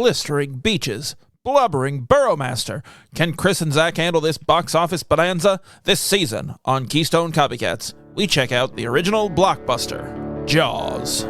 blistering beaches, blubbering Burrowmaster. Can Chris and Zach handle this box office bonanza? This season on Keystone Copycats, we check out the original blockbuster, Jaws.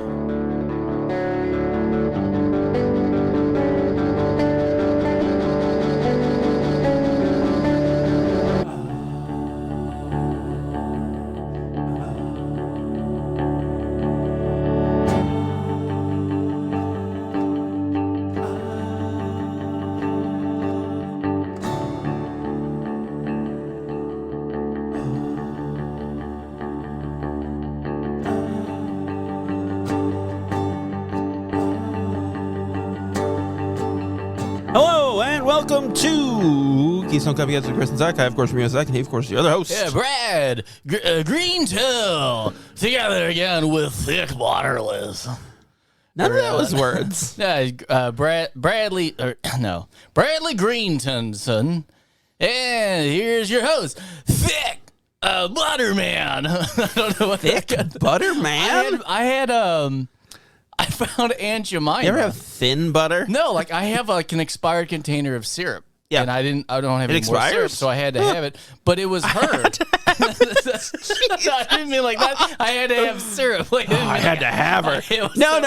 Hello, and welcome to Keystone Copycats with Chris and Zach. I, of course, am Zach, and he, of course, the other host. Yeah, Brad Greentel, together again with Thick Waterless. None of that was words. Bradley Greentonson, and here's your host, Thick Butterman. I don't know what Thick Butterman? I found Aunt Jemima. You ever have thin butter? No, like I have like an expired container of syrup. Yeah. And I don't have any more syrup, so I had to have it. But it was her. I didn't mean like that. I had to have syrup. Like, I had to have her. No.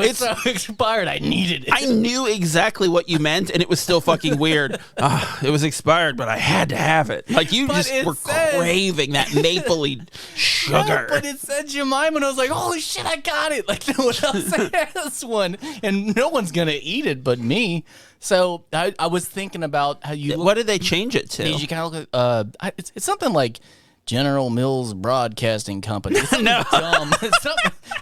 It was so expired. I needed it. I knew exactly what you meant, and it was still fucking weird. It was expired, but I had to have it. Like, you just were craving that mapley sugar. No, but it said Jemima, and I was like, holy shit, I got it. Like, no one else has one. And no one's going to eat it but me. So I was thinking about how you look. What did they change it to? You kind of look at, it's something like General Mills Broadcasting Company. It's dumb.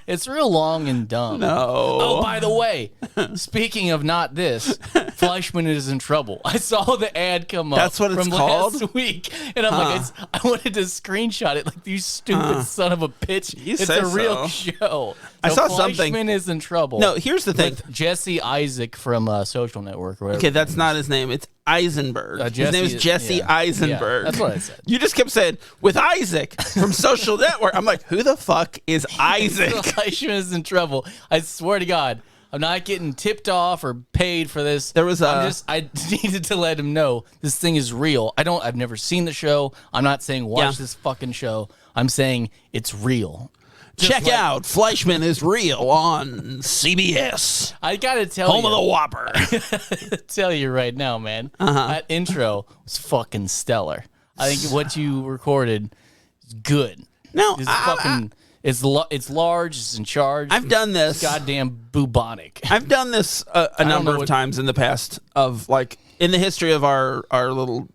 It's real long and dumb. No. Oh, by the way, speaking of not this, Fleischman is in trouble. I saw the ad come up. That's what it's from called? last week, and I'm like, I wanted to screenshot it. Like, you stupid son of a bitch. It's a real show. I saw something. Fleischman is in trouble. No, here's the thing. With Jesse Isaac from Social Network. Or whatever. Okay, that's not his name. It's Eisenberg. His name is Jesse Eisenberg. Yeah, that's what I said. You just kept saying, with Isaac from Social Network. I'm like, who the fuck is Isaac? Fleischman is in trouble. I swear to God. I'm not getting tipped off or paid for this. There was I needed to let him know this thing is real. I've never seen the show. I'm not saying watch this fucking show. I'm saying it's real. Check out Fleischman is Real on CBS. I gotta tell you, home of the Whopper. Tell you right now, man. That intro was fucking stellar. I think what you recorded is good. No, it's large. It's in charge. I've done this. It's goddamn bubonic. I've done this a number of times in the past, of like in the history of our little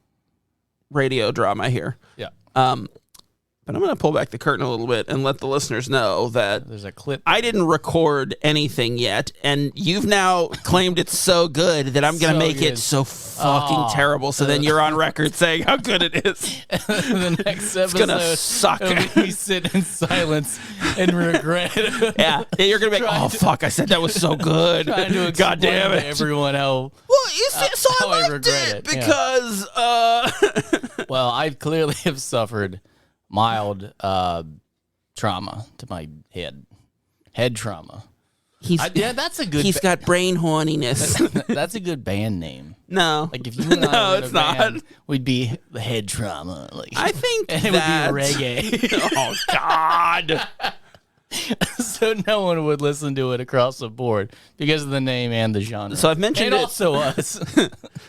radio drama here. Yeah. But I'm going to pull back the curtain a little bit and let the listeners know that there's a clip. I didn't record anything yet, and you've now claimed it's so good that I'm going to make it so fucking terrible. So then you're on record saying how good it is. The next episode, it's going to suck. We sit in silence and regret it. Yeah, you're going to be like, oh, fuck, I said that was so good. God damn it. To everyone how, well, you see, so how I liked regret it because... Well, I clearly have suffered mild trauma to my head trauma. That's a good. He's got brain horniness. That's a good band name. No, like if you and I no, were in it's a band, not. We'd be the head trauma. Like I think and it would be reggae. Oh God. So no one would listen to it across the board because of the name and the genre. So I've mentioned it. Also us.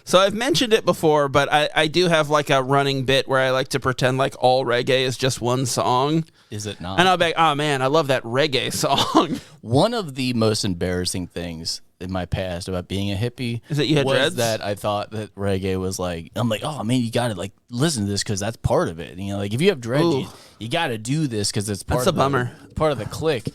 So I've mentioned it before, but I do have like a running bit where I like to pretend like all reggae is just one song. Is it not? And I'll be like, oh man, I love that reggae song. One of the most embarrassing things in my past about being a hippie is that you had dreads? That I thought that reggae was like, I'm like, oh man, you gotta like listen to this because that's part of it. You know, like if you have dreads, you gotta do this because it's part. That's a bummer. Part of the click.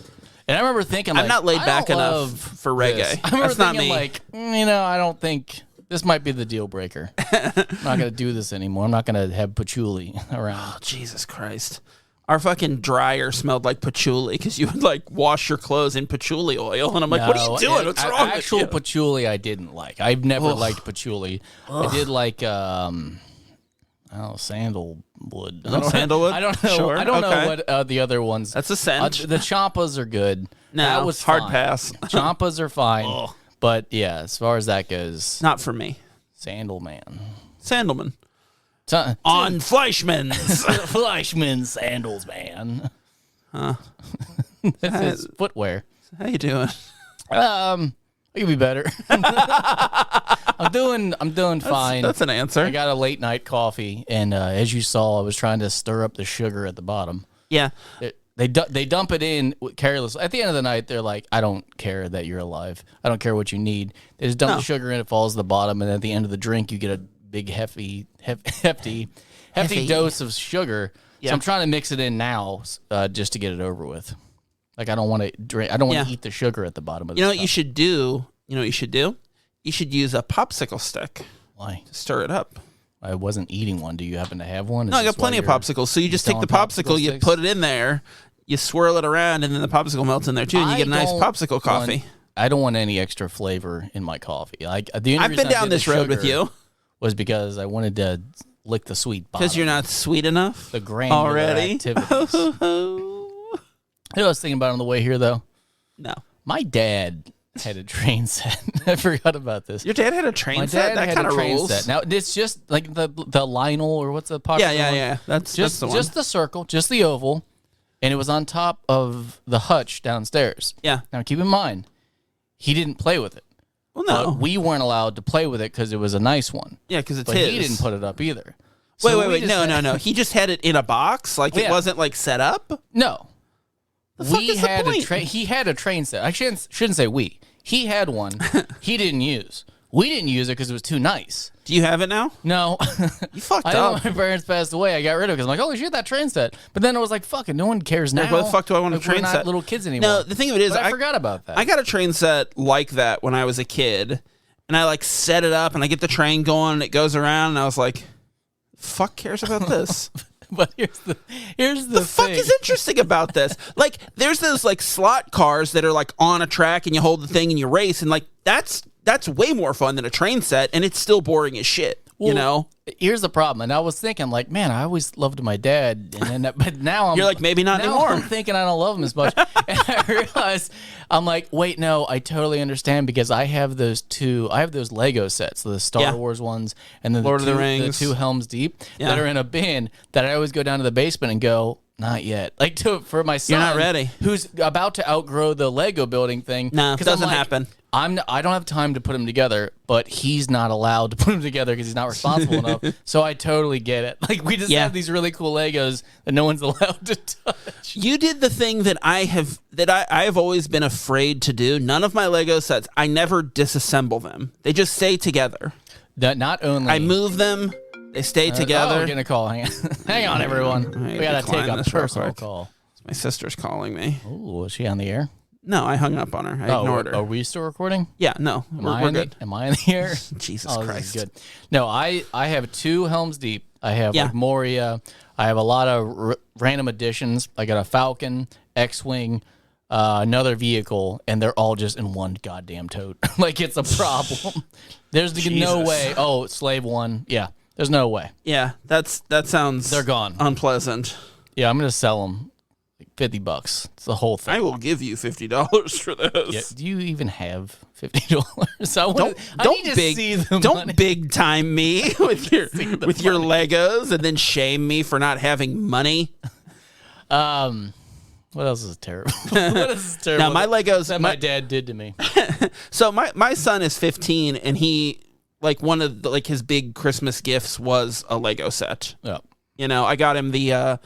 And I rember thinking, I'm not laid back enough for reggae. I remember that's not thinking, me. like, I don't think this might be the deal breaker. I'm not gonna do this anymore. I'm not gonna have patchouli around. Oh, Jesus Christ. Our fucking dryer smelled like patchouli because you would like wash your clothes in patchouli oil, and I'm like, "What are you doing? What's wrong with you?" Actual patchouli, I didn't like. I've never liked patchouli. I did like, sandalwood. Sandalwood. I don't know. Sure. I don't know what the other ones. That's a scent. The champas are good. No, that was hard fine. pass. Champas are fine. But yeah, as far as that goes, Not for me. Sandalman. Sandalman. On Fleischmann's. Fleischmann's sandals, man. Huh. That's his footwear. How you doing? I could be better. I'm doing fine. That's an answer. I got a late night coffee, and as you saw, I was trying to stir up the sugar at the bottom. Yeah. They dump it in carelessly. At the end of the night, they're like, I don't care that you're alive. I don't care what you need. They just dump the sugar in, it falls to the bottom, and at the end of the drink, you get a big hefty dose of sugar. Yeah. So I'm trying to mix it in now, just to get it over with. Like I don't want to drink. I don't want to eat the sugar at the bottom of the. You know what you should do? You know what you should do? You should use a popsicle stick. Why? To stir it up. I wasn't eating one. Do you happen to have one? No, I got plenty of popsicles. So you just take the popsicle, you put it in there, you swirl it around, and then the popsicle melts in there too, and you get a nice popsicle coffee. I don't want any extra flavor in my coffee. Like the only I've been down this road with you. Was because I wanted to lick the sweet bottom. Because you're not sweet enough? The granular activities. You know what I was thinking about on the way here, though? No. My dad had a train set. I forgot about this. Your dad had a train set? That kind of rules. Set. Now, it's just like the Lionel, or what's the popular one? Yeah. That's the one. Just the circle, just the oval, and it was on top of the hutch downstairs. Yeah. Now, keep in mind, he didn't play with it. Well, no. But we weren't allowed to play with it because it was a nice one. Yeah, because it's but his. he didn't put it up either. Wait. No. He just had it in a box? Like it wasn't like set up? No. The fuck is the point? He had a train set. I shouldn't say we. He had one. He didn't use. We didn't use it because it was too nice. Do you have it now? No. You fucked I up. know my parents passed away. I got rid of it because I'm like, holy shit, that train set. But then I was like, fuck it, no one cares now. Like, what the fuck do I want a train we're set? Not little kids anymore. No, the thing of it is, I forgot about that. I got a train set like that when I was a kid, and I like set it up, and I get the train going, and it goes around, and I was like, fuck cares about this? But here's the the fuck is interesting about this? Like, there's those like slot cars that are like on a track, and you hold the thing and you race, and like that's way more fun than a train set, and it's still boring as shit. Well, you know? Here's the problem, and I was thinking, like, man, I always loved my dad, and then, but now I'm you're like, maybe not anymore. I'm thinking I don't love him as much, and I realized I'm like, wait, no, I totally understand because I have those Lego sets, the Star Wars ones, and then Lord of the Rings, the two Helms Deep that are in a bin that I always go down to the basement and go, not yet, like for my son, you're not ready, who's about to outgrow the Lego building thing. No, it doesn't happen. I don't have time to put them together, but he's not allowed to put them together because he's not responsible enough. So I totally get it. Like we just have these really cool Legos that no one's allowed to touch. You did the thing that I have always been afraid to do. None of my Lego sets, I never disassemble them. They just stay together. Not only I move them, they stay together. Oh, we're getting a call. Hang on, everyone. We gotta take a personal call. My sister's calling me. Oh, is she on the air? No, I hung up on her. I ignored her. Are we still recording? Yeah, no, we're good. Am I in the air? Jesus Christ. This is good. No, I have two Helms Deep. I have like Moria. I have a lot of random additions. I got a Falcon, X-Wing, another vehicle, and they're all just in one goddamn tote. Like it's a problem. There's no way. Oh, Slave One. Yeah, there's no way. Yeah, that sounds. They're gone. Unpleasant. Yeah, I'm gonna sell them. $50. It's the whole thing. I will give you $50 for this. Yeah, do you even have $50? Don't big time me with your Legos and then shame me for not having money. What else is terrible? What is terrible? Now my Legos that my dad did to me. So my son is 15 and he like one of his big Christmas gifts was a Lego set. Yeah. You know, I got him the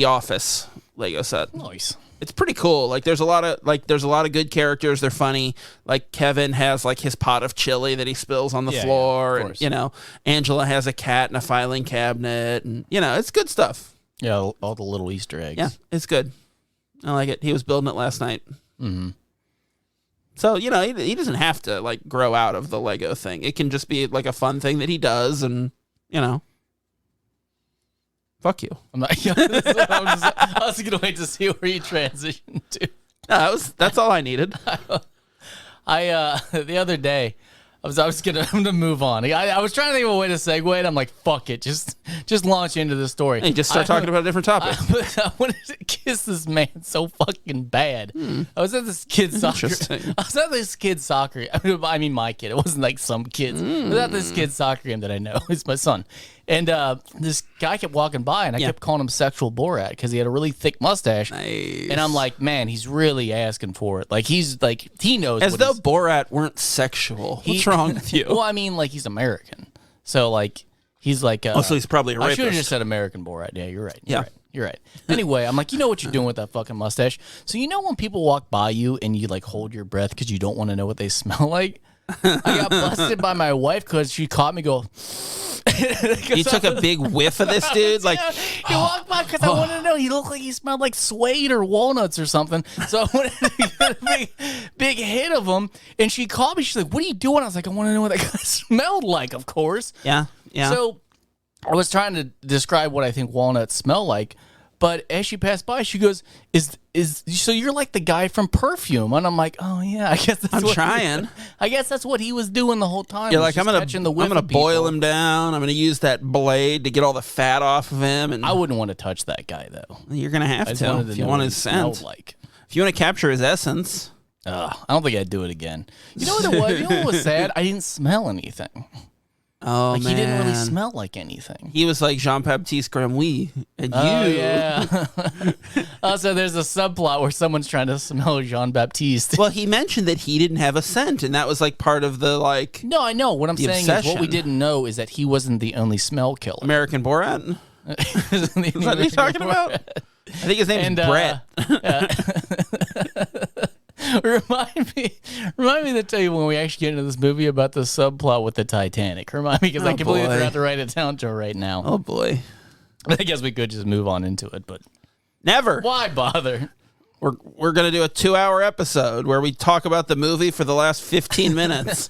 Office Lego set. Nice. It's pretty cool. Like there's a lot of good characters. They're funny. Like Kevin has like his pot of chili that he spills on the floor, and you know, Angela has a cat and a filing cabinet, and you know, it's good stuff. Yeah, all the little Easter eggs. Yeah, it's good. I like it. He was building it last night. Mm-hmm. So, you know, he doesn't have to like grow out of the Lego thing. It can just be like a fun thing that he does, and you know. Fuck you. I'm not. I was gonna wait to see where you transitioned to. No, that's all I needed. I the other day, I'm gonna move on. I was trying to think of a way to segue, and I'm like, fuck it, just launch into the story. Hey, just start talking about a different topic. I wanted to kiss this man so fucking bad. I was at this kid's soccer. I mean, my kid. It wasn't like some kids. I was at this kid's soccer game that I know. It's my son. And this guy kept walking by, and I kept calling him Sexual Borat because he had a really thick mustache. Nice. And I'm like, man, he's really asking for it. Like, he's like, he knows. As though Borat weren't sexual. What's wrong with you? Well, I mean, like, he's American. So, like, he's like... so he's probably a rapist. I should have just said American Borat. Yeah, you're right. You're right. Anyway, I'm like, you know what you're doing with that fucking mustache? So, you know when people walk by you and you, like, hold your breath because you don't want to know what they smell like? I got busted by my wife because she caught me go... You took a big whiff of this dude? Like, he walked by because I wanted to know. He looked like he smelled like suede or walnuts or something. So I wanted to get a big hit of him. And she called me. She's like, what are you doing? I was like, I want to know what that guy smelled like, of course. Yeah. So I was trying to describe what I think walnuts smell like. But as she passed by, she goes, so you're like the guy from Perfume. And I'm like, oh, yeah, I guess that's I'm trying. I guess that's what he was doing the whole time. You're like, I'm gonna boil him down. I'm gonna use that blade to get all the fat off of him. And I wouldn't want to touch that guy, though. You're gonna have to if you want his scent. Like. If you want to capture his essence. I don't think I'd do it again. You know what it was? You know what was sad? I didn't smell anything. Oh, like, man. He didn't really smell like anything. He was like Jean-Baptiste Gramouille. And yeah. Also, there's a subplot where someone's trying to smell Jean-Baptiste. Well, he mentioned that he didn't have a scent, and that was like part of the, like... No, I know. What I'm saying obsession. is what we didn't know is that he wasn't the only smell killer. American Borat? Is that what you're talking about? I think his name is Brett. Remind me to tell you when we actually get into this movie about the subplot with the Titanic. Remind me, because I completely forgot to write it down to right now. Oh, boy. I guess we could just move on into it, but... Never. Why bother? We're going to do a 2-hour episode where we talk about the movie for the last 15 minutes.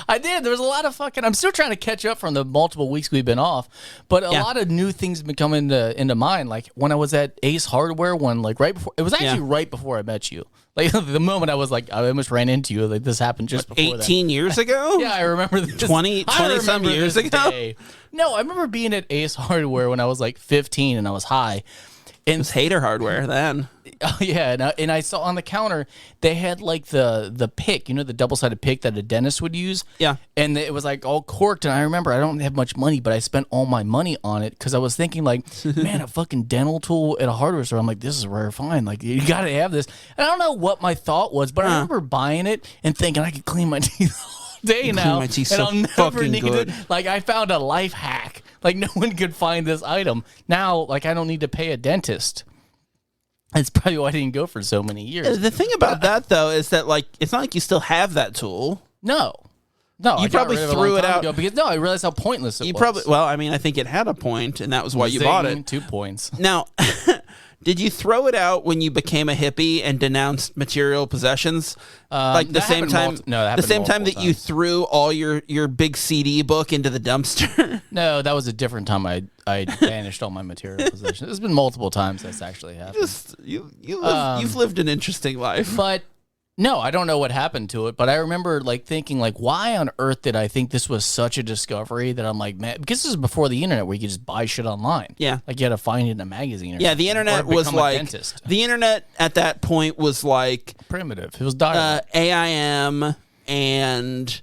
I did. There was a lot of fucking... I'm still trying to catch up from the multiple weeks we've been off, but a lot of new things have been coming into mind. Like when I was at Ace Hardware, right before... It was actually right before I met you. Like the moment I was like, I almost ran into you. Like this happened just before 18 years ago? Yeah, I remember this. 20 some years ago? Day. No, I remember being at Ace Hardware when I was like 15 and I was high. And it was hater hardware then. Oh yeah, and I saw on the counter they had like the pick, you know, the double-sided pick that a dentist would use. Yeah, and it was like all corked. And I remember I don't have much money, but I spent all my money on it because I was thinking like, man, a fucking dental tool at a hardware store. I'm like, this is rare find. Like you got to have this. And I don't know what my thought was, but I remember buying it and thinking I could clean my teeth all day now, my teeth and so I'll never fucking need good. it. Like I found a life hack. Like no one could find this item now. Like I don't need to pay a dentist. That's probably why I didn't go for so many years. The thing about that, though, is that, like, it's not like you still have that tool. No, you probably threw it out. Because, I realized how pointless it was. Well, I mean, I think it had a point, and that was why you bought it. 2 points. Now, did you throw it out when you became a hippie and denounced material possessions? Like the same time? No, the same time that you threw all your big CD book into the dumpster? No, that was a different time. I banished all my material possessions. There's been multiple times that's actually happened. You've lived an interesting life. But no, I don't know what happened to it. But I remember like thinking like, why on earth did I think this was such a discovery that I'm like, man, because this is before the internet where you could just buy shit online. Yeah, like you had to find it in a magazine. Yeah, the internet was like the internet at that point was like primitive. It was dial-up. AIM and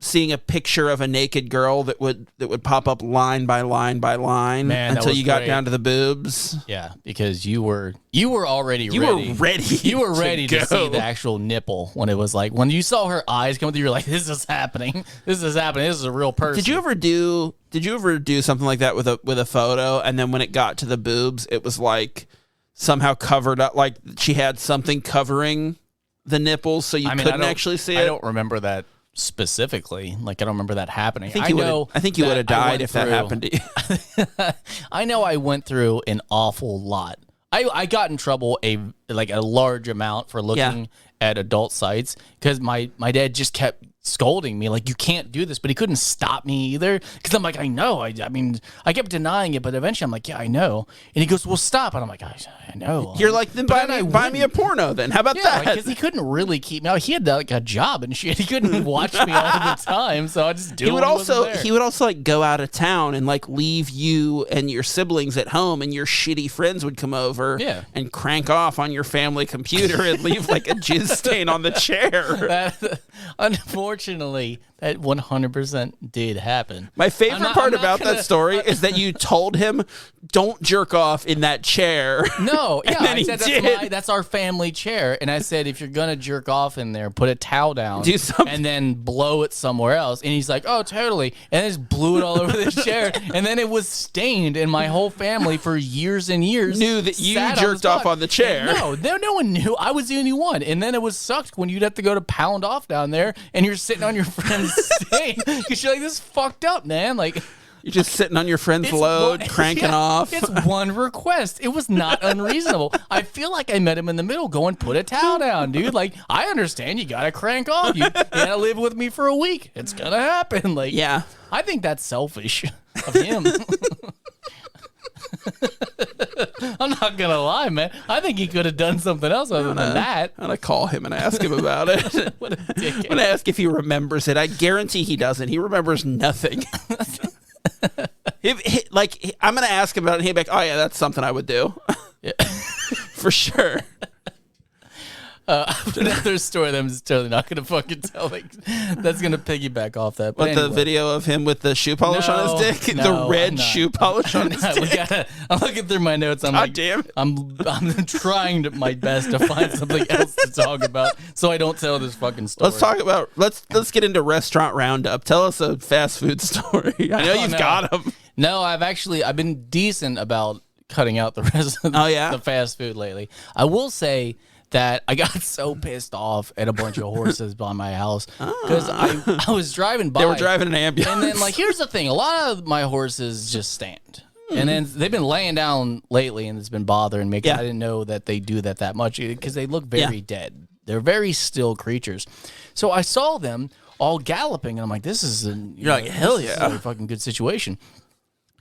seeing a picture of a naked girl that would pop up line by line by line until you got down to the boobs. Yeah, because you were already ready. You were ready to see the actual nipple when it was like when you saw her eyes come through. You're like, this is happening. This is happening. This is a real person. Did you ever do something like that with a photo, and then when it got to the boobs, it was like somehow covered up, like she had something covering the nipples, so you couldn't actually see it? I don't remember that specifically. Like I don't remember that happening. I think you would have died if that happened to you. I know I went through an awful lot. I got in trouble a large amount for looking at adult sites because my dad just kept scolding me like, you can't do this, but he couldn't stop me either, because I'm like, I know, I mean, I kept denying it, but eventually I'm like, yeah, I know, and he goes, well, stop, and I'm like, I know. You're like, then buy me a porno then. How about that? Because he couldn't really keep me out. He had like a job and shit. He couldn't watch me all the time, so I just do. He would also like go out of town and like leave you and your siblings at home, and your shitty friends would come over and crank off on your family computer and leave like a jizz stain on the chair. Unfortunately, that 100% did happen. My favorite part about that story is that you told him, don't jerk off in that chair. No, yeah, I said that's our family chair. And I said, if you're going to jerk off in there, put a towel down and then blow it somewhere else. And he's like, oh, totally. And just blew it all over the chair. And then it was stained, and my whole family for years and years knew that you jerked off on the chair. And no one knew. I was the only one. And then it was sucked when you'd have to go to pound off down there, and you're sitting on your friend's stain because you're like, this is fucked up, man. Like, you're just sitting on your friend's load, cranking off. It's one request. It was not unreasonable. I feel like I met him in the middle going, put a towel down, dude. Like, I understand you got to crank off. You got to live with me for a week. It's going to happen. Like, yeah. I think that's selfish of him. I'm not going to lie, man. I think he could have done something else other than that. I'm going to call him and ask him about it. What a dickhead. I'm going to ask if he remembers it. I guarantee he doesn't. He remembers nothing. I'm going to ask him about it, and he'll be like, oh, yeah, that's something I would do. Yeah. For sure. Another story that I'm just totally not going to fucking tell. Like, that's going to piggyback off that. But anyway. The video of him with the shoe polish on his dick? The red shoe polish on his dick? I'm looking through my notes. I'm like, damn it. I'm trying my best to find something else to talk about so I don't tell this fucking story. Let's get into Restaurant Roundup. Tell us a fast food story. I know you've got them. No, I've been decent about cutting out the rest of the fast food lately. I will say that I got so pissed off at a bunch of horses by my house because I was driving by. They were driving an ambulance. And then, like, here's the thing. A lot of my horses just stand. And then they've been laying down lately, and it's been bothering me. I didn't know that they do that much because they look very dead. They're very still creatures. So I saw them all galloping, and I'm like, this is hell yeah. This is a fucking good situation.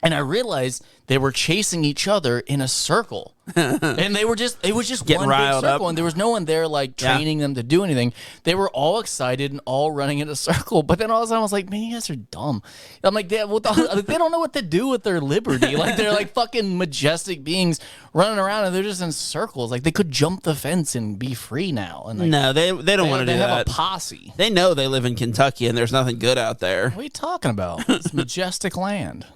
And I realized they were chasing each other in a circle. And it was just getting one big circle. And there was no one there like training them to do anything. They were all excited and all running in a circle. But then all of a sudden I was like, man, you guys are dumb. I'm like, they don't know what to do with their liberty. Like, they're like fucking majestic beings running around, and they're just in circles. Like, they could jump the fence and be free now. And like, no, they don't want to do that. They have a posse. They know they live in Kentucky and there's nothing good out there. What are you talking about? It's majestic land.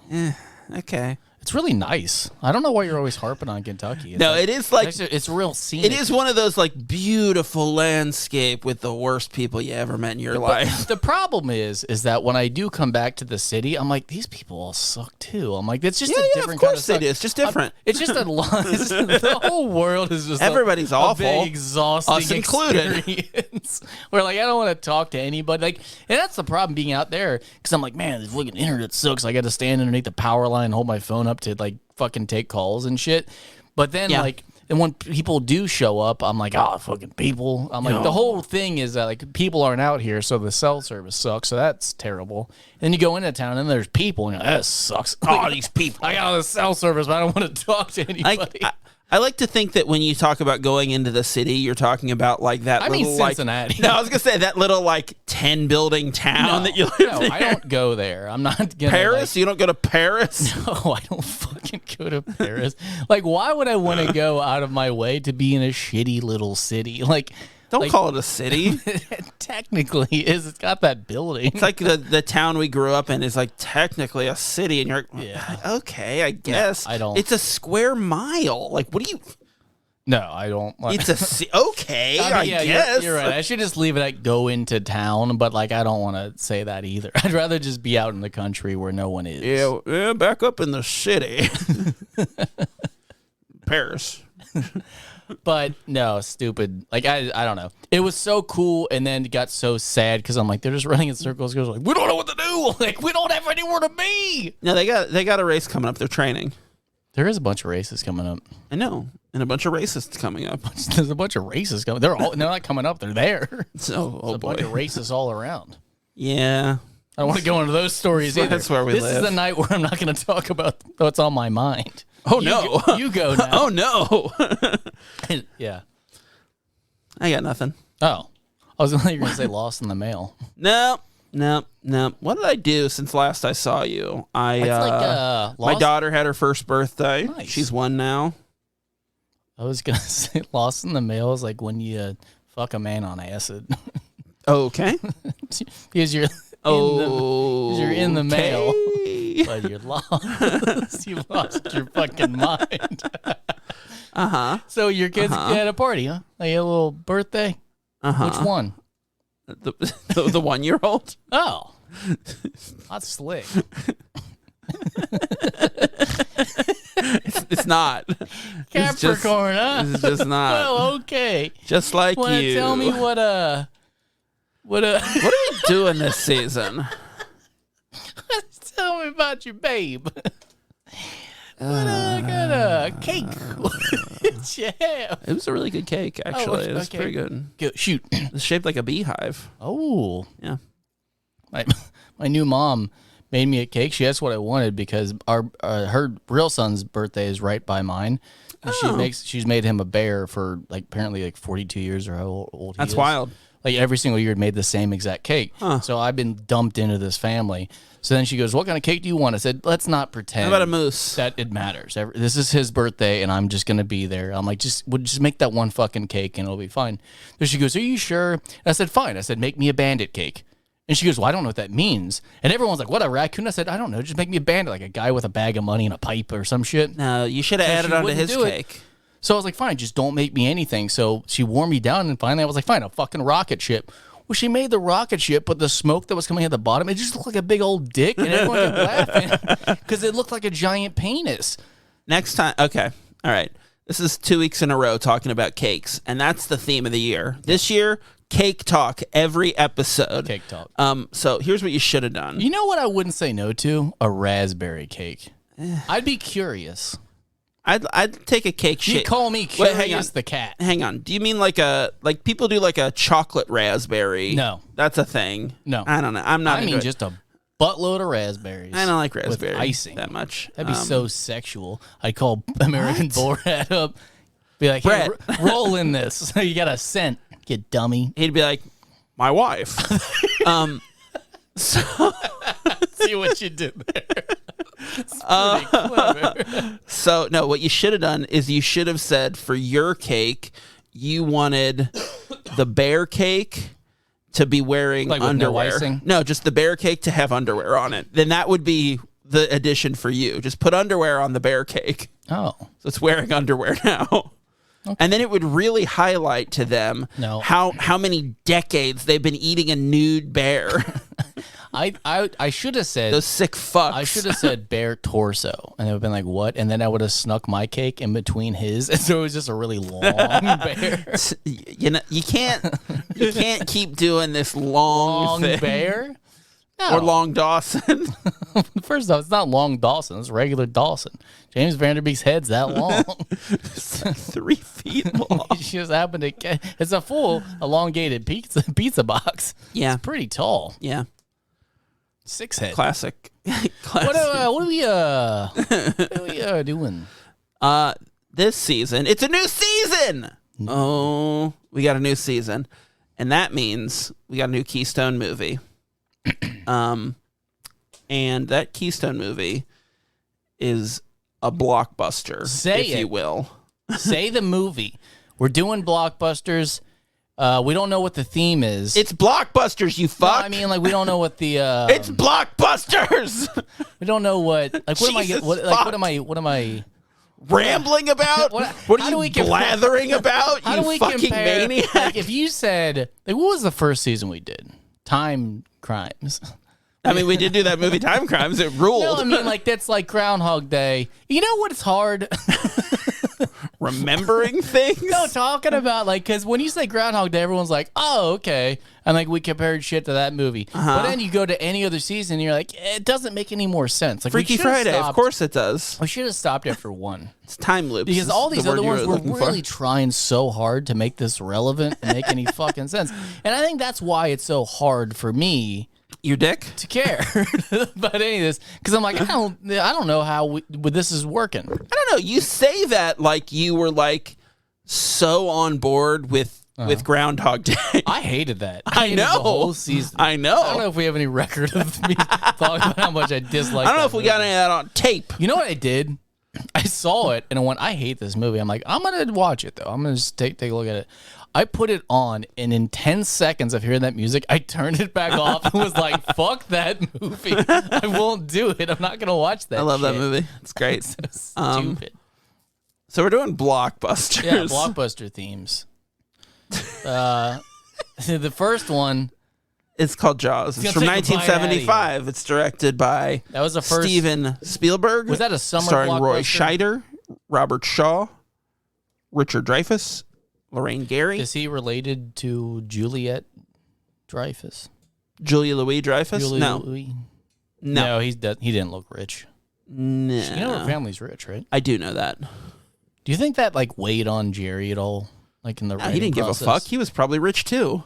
Okay. It's really nice. I don't know why you're always harping on Kentucky. It is like it's real scenic. It is one of those like beautiful landscape with the worst people you ever met in your life. The problem is that when I do come back to the city, I'm like, these people all suck too. I'm like, it's just a different kind of suck. It is just different. It's just the whole world is just everybody's awful, a big exhausting us included. Experience. Where like I don't want to talk to anybody. Like, and that's the problem being out there because I'm like, man, this fucking internet sucks. I got to stand underneath the power line and hold my phone up to like fucking take calls and shit. But then like, and when people do show up, I'm like, oh, fucking people. I'm like, the whole thing is that like people aren't out here, so the cell service sucks. So that's terrible. And then you go into town and there's people, and you're like, that sucks. Oh, these people. I got all the cell service, but I don't want to talk to anybody. I like to think that when you talk about going into the city, you're talking about like that Cincinnati. No, I was going to say that little like 10 building town that you live in. I don't go there. I'm not going to. Paris? You don't go to Paris? No, I don't fucking go to Paris. Like, why would I want to go out of my way to be in a shitty little city? Like, don't call it a city. It technically is. It's got that building. It's like the town we grew up in is like technically a city, and you're like, okay, I guess. No, I don't. It's a square mile. Like, what do you? No, I don't. It's okay, I guess. You're right. I should just leave it at go into town, but like I don't want to say that either. I'd rather just be out in the country where no one is. Yeah, back up in the city. Paris. But no, stupid. Like I don't know. It was so cool, and then it got so sad because I'm like, they're just running in circles. Girls like, we don't know what to do. Like, we don't have anywhere to be. No, they got a race coming up. They're training. There is a bunch of races coming up. I know, and a bunch of racists coming up. There's a bunch of races coming. They're not coming up. They're there. So, a bunch of racists all around. Yeah. I don't want to go into those stories either. That's where we live. This is the night where I'm not going to talk about what's on my mind. Oh, no. You go now. Oh, no. Yeah. I got nothing. Oh. I was going to say lost in the mail. No. What did I do since last I saw you? My daughter had her first birthday. Nice. She's 1 now. I was going to say lost in the mail is like when you fuck a man on acid. Okay. Because you're in the mail, but you're lost. You lost your fucking mind. So your kids at a party, huh? Like a little birthday. Which one? The 1-year-old. Oh, that's slick. It's not Capricorn, huh? It's just not. Well, okay. Just like Wanna you. tell me what are we doing this season? Tell me about your babe. What kind of cake did you have? It was a really good cake, actually. It was pretty good. Shoot. It's shaped like a beehive. Oh. Yeah. My new mom made me a cake. She asked what I wanted because her real son's birthday is right by mine. And she's made him a bear for apparently 42 years or how old he is. That's wild. Every single year made the same exact cake. Huh. So I've been dumped into this family. So then she goes, what kind of cake do you want? I said, let's not pretend. How about a mousse? That it matters. This is his birthday, and I'm just going to be there. I'm like, we'll just make that one fucking cake, and it'll be fine. So she goes, are you sure? And I said, fine. I said, make me a bandit cake. And she goes, well, I don't know what that means. And everyone's like, what, a raccoon? I said, I don't know. Just make me a bandit, like a guy with a bag of money and a pipe or some shit. No, you should have added onto his cake. So I was like, fine, just don't make me anything. So she wore me down, and finally I was like, fine, a fucking rocket ship. Well, she made the rocket ship, but the smoke that was coming at the bottom, it just looked like a big old dick, and everyone kept laughing because it looked like a giant penis. Next time, okay, all right. This is 2 weeks in a row talking about cakes, and that's the theme of the year. This year, cake talk every episode. Cake talk. So here's what you should have done. You know what I wouldn't say no to? A raspberry cake. I'd be curious. I'd take a cake shape. You call me Curious the cat. Hang on. Do you mean like people do like a chocolate raspberry? No. That's a thing. No. I don't know. I mean just a buttload of raspberries. I don't like raspberry with icing that much. That'd be so sexual. I'd call American Borat up. Be like, hey, roll in this. You got a scent, you dummy. He'd be like, my wife. So see what you did there. It's pretty clever. So, no, what you should have done is you should have said for your cake, you wanted the bear cake to be wearing underwear. No icing? No, just the bear cake to have underwear on it. Then that would be the addition for you. Just put underwear on the bear cake. Oh. So it's wearing underwear now. Okay. And then it would really highlight to them how many decades they've been eating a nude bear. I should have said those sick fucks. I should have said bear torso, and it would have been like, what? And then I would have snuck my cake in between his, and so it was just a really long bear. You know, you can't keep doing this long thing. Bear. No. Or Long Dawson. First off, it's not Long Dawson. It's regular Dawson. James Vanderbeek's head's that long. It's like 3 feet long. He just happened to get... It's a full elongated pizza box. Yeah. It's pretty tall. Yeah. 6 head. Classic. What are we doing? This season, it's a new season. Oh, we got a new season. And that means we got a new Keystone movie. And that Keystone movie is a blockbuster, if you will. Say the movie. We're doing blockbusters. We don't know what the theme is. It's blockbusters, you fuck. No, I mean, we don't know what the. It's blockbusters. We don't know what. Like, what am I? Rambling about? What are you blathering about? How do we fucking compare, maniac? Like, if you said, what was the first season we did? Time Crimes. I mean, we did do that movie Time Crimes. It ruled. No, I mean, that's like Groundhog Day. You know what? It's hard. Remembering things? No, talking about, because when you say Groundhog Day, everyone's like, oh, okay. And, we compared shit to that movie. But then you go to any other season, and you're like, it doesn't make any more sense. Freaky Friday, of course it does. We should have stopped after one. It's time loops. Because all these other ones were really trying so hard to make this relevant and make any fucking sense. And I think that's why it's so hard for me Your dick? to care about any of this because I'm like, I don't know how this is working. I don't know. You say that like you were like so on board with Groundhog Day. I hated that. I know. The whole season. I know. I don't know if we have any record of me talking about how much I dislike. I don't know if we got any of that on tape. You know what I did? I saw it and I went, I hate this movie. I'm like, I'm gonna watch it though. I'm gonna just take a look at it. I put it on, and in 10 seconds of hearing that music, I turned it back off and was like, fuck that movie. I won't do it. I'm not going to watch that I love shit. that movie. It's great. So stupid. So we're doing blockbusters. Yeah, blockbuster themes. The first one. It's called Jaws. It's from 1975. It's directed by that was the first Steven Spielberg. Was that a summer starring blockbuster? Roy Scheider, Robert Shaw, Richard Dreyfuss, Lorraine Gary. Is he related to Juliet Dreyfus? Julia Louis-Dreyfus? No. No, he didn't look rich. No. You know her family's rich, right? I do know that. Do you think that like weighed on Jerry at all? Like in the he didn't give a fuck. He was probably rich too.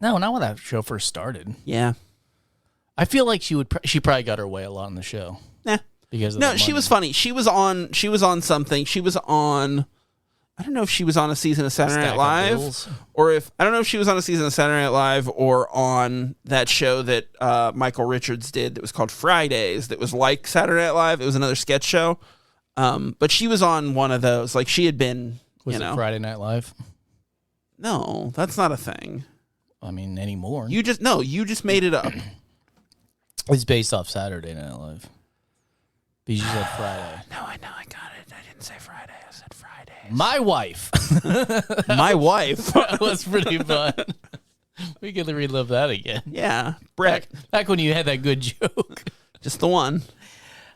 No, not when that show first started. Yeah. I feel like she probably got her way a lot in the show. Nah. Because of no, she was funny. She was on something. She was on, I don't know if she was on a season of Saturday Night Live or I don't know if she was on a season of Saturday Night Live or on that show that Michael Richards did that was called Fridays that was like Saturday Night Live. It was another sketch show. But she was on one of those. Like she had been, Was it Friday Night Live? No, that's not a thing. I mean, anymore. You just made it up. It's based off Saturday Night Live. Because you said Friday. No, I know, I got it. I didn't say Friday. I said Friday. My wife. My wife. That was pretty fun. We could relive that again. Yeah, Brett. Back when you had that good joke. Just the one.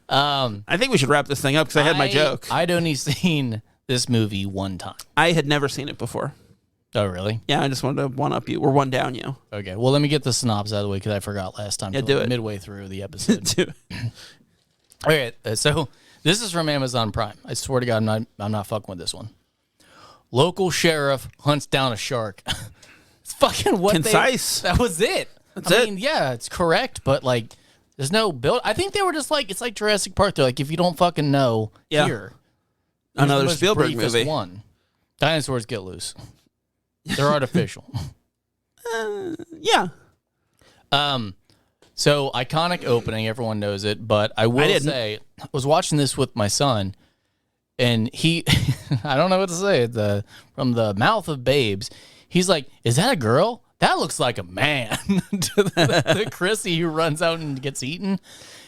I think we should wrap this thing up because I had my joke. I'd only seen this movie one time. I had never seen it before. Oh, really? Yeah, I just wanted to one-up you. Or one-down you. Okay, well, let me get the synopsis out of the way because I forgot last time. Yeah, do it. Midway through the episode. Do it. Okay, so this is from Amazon Prime. I swear to God, I'm not fucking with this one. Local sheriff hunts down a shark. It's fucking what concise. That was it. I mean, yeah, it's correct, but like, there's no build. I think they were just like, it's like Jurassic Park. They're like, if you don't fucking know, here. Another Spielberg movie. One. Dinosaurs get loose. They're artificial. Yeah. So iconic opening, everyone knows it, but I will say, I was watching this with my son, and he, I don't know what to say. From the mouth of babes, he's like, "Is that a girl? That looks like a man." To the Chrissy who runs out and gets eaten,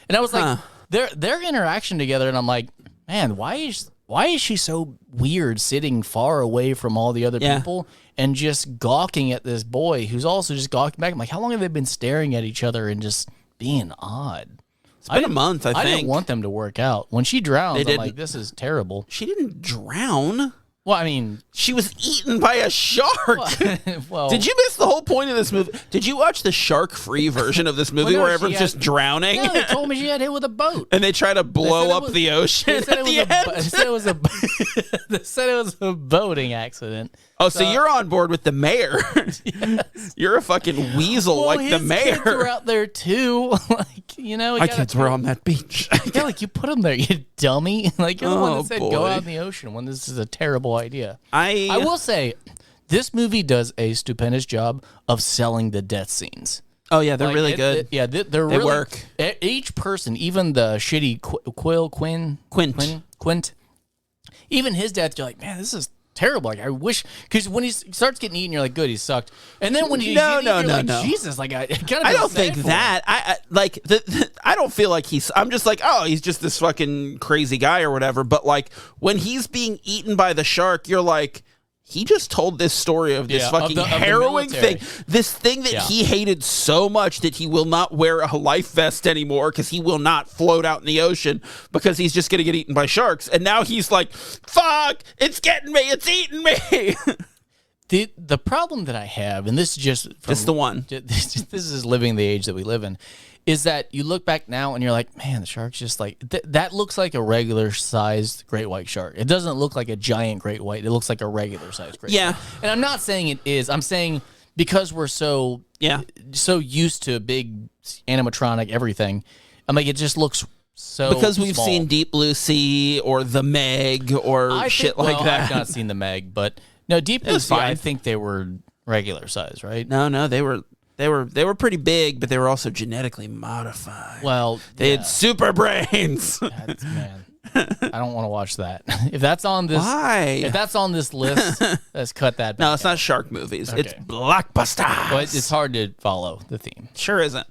and I was like, their interaction together, and I'm like, man, why is she so weird, sitting far away from all the other people? And just gawking at this boy who's also just gawking back. I'm like, how long have they been staring at each other and just being odd? It's been a month, I think. I didn't want them to work out. When she drowns, I'm like, this is terrible. She didn't drown. Well, I mean... She was eaten by a shark. Well, did you miss the whole point of this movie? Did you watch the shark-free version of this movie where everyone's just drowning? No, they told me she got hit with a boat. And they try to blow up the ocean at the end? They said it was a boating accident. Oh, so you're on board with the mayor. Yes. You're a fucking weasel like the mayor. Kids were out there too. Like, you know, my kids were on that beach. Yeah, like you put them there, you dummy. Like you're the one that said go out in the ocean when this is a terrible idea. I will say, this movie does a stupendous job of selling the death scenes. Oh yeah, they're really good. They really work. Each person, even the shitty Quint, even his death, you're like, man, this is terrible. Like I wish, because when he starts getting eaten, you're like, good, he's sucked. And then when he's no, Jesus, like I don't think that. I don't feel like I'm just like, oh, he's just this fucking crazy guy or whatever. But like when he's being eaten by the shark, you're like, he just told this story of this fucking harrowing thing. This thing that he hated so much that he will not wear a life vest anymore because he will not float out in the ocean because he's just going to get eaten by sharks. And now he's like, fuck, it's getting me. It's eating me. The problem that I have, and this is just the one. This is living the age that we live in, is that you look back now and you're like, man, the shark's just like, that looks like a regular sized great white shark. It doesn't look like a giant great white. It looks like a regular sized great white. And I'm not saying it is. I'm saying because we're so used to big animatronic, everything. I'm like, it just looks so because we've small. seen Deep Blue Sea or The Meg or shit like that. I've not seen The Meg, but no, Deep Blue Sea, I think they were regular size, right? No, they were pretty big, but they were also genetically modified. Well, they had super brains. Man, I don't want to watch that. If that's on this, Why? If that's on this list, let's cut that. No, it's not shark movies. Okay. It's blockbusters. But it's hard to follow the theme. Sure isn't.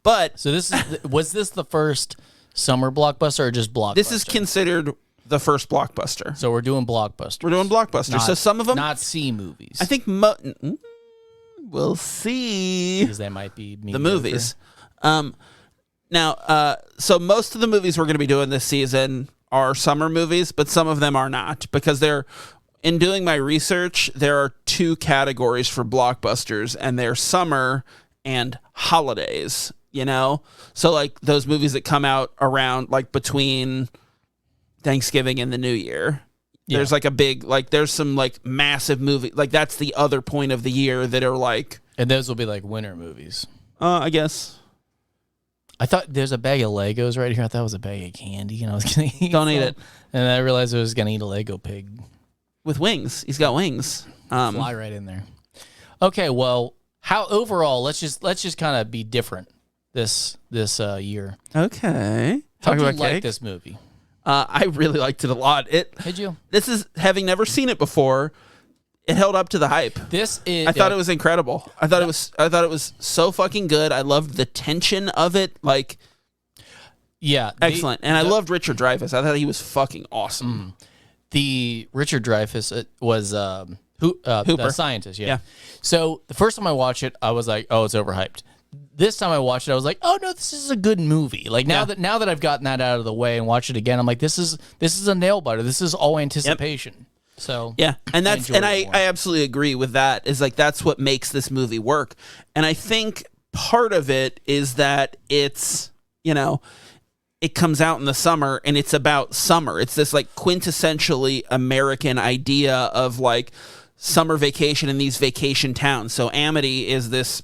But so this is was this the first summer blockbuster or just blockbuster? This is considered the first blockbuster. So we're doing blockbusters. We're doing blockbusters. So some of them, not C movies. I think we'll see, because they might be mediocre. The movies. Now, so most of the movies we're going to be doing this season are summer movies, but some of them are not, because in doing my research, there are two categories for blockbusters, and they're summer and holidays. So like those movies that come out around like between Thanksgiving and the New Year. Yeah. There's like a big, like there's some like massive movie, like that's the other point of the year that are like. And those will be like winter movies. I guess. I thought there's a bag of Legos right here. I thought it was a bag of candy, and I was gonna eat. Don't eat it. And then I realized I was gonna eat a Lego pig with wings. He's got wings. Fly right in there. Okay, well, how overall? Let's just kind of be different this year. Okay. How do you like this movie? I really liked it a lot. Did you? This is having never seen it before. It held up to the hype. I thought it was incredible. I thought it was so fucking good. I loved the tension of it. Like, yeah, excellent. And I loved Richard Dreyfuss. I thought he was fucking awesome. The Richard Dreyfuss was Hooper, the scientist. Yeah. So the first time I watched it, I was like, oh, it's overhyped. This time I watched it, I was like, oh no, this is a good movie. Like now that I've gotten that out of the way and watched it again, I'm like, this is a nail biter. This is all anticipation. Yep. So yeah, and I absolutely agree with that. Is like that's what makes this movie work. And I think part of it is that it's it comes out in the summer and it's about summer. It's this like quintessentially American idea of like summer vacation in these vacation towns. So Amity is this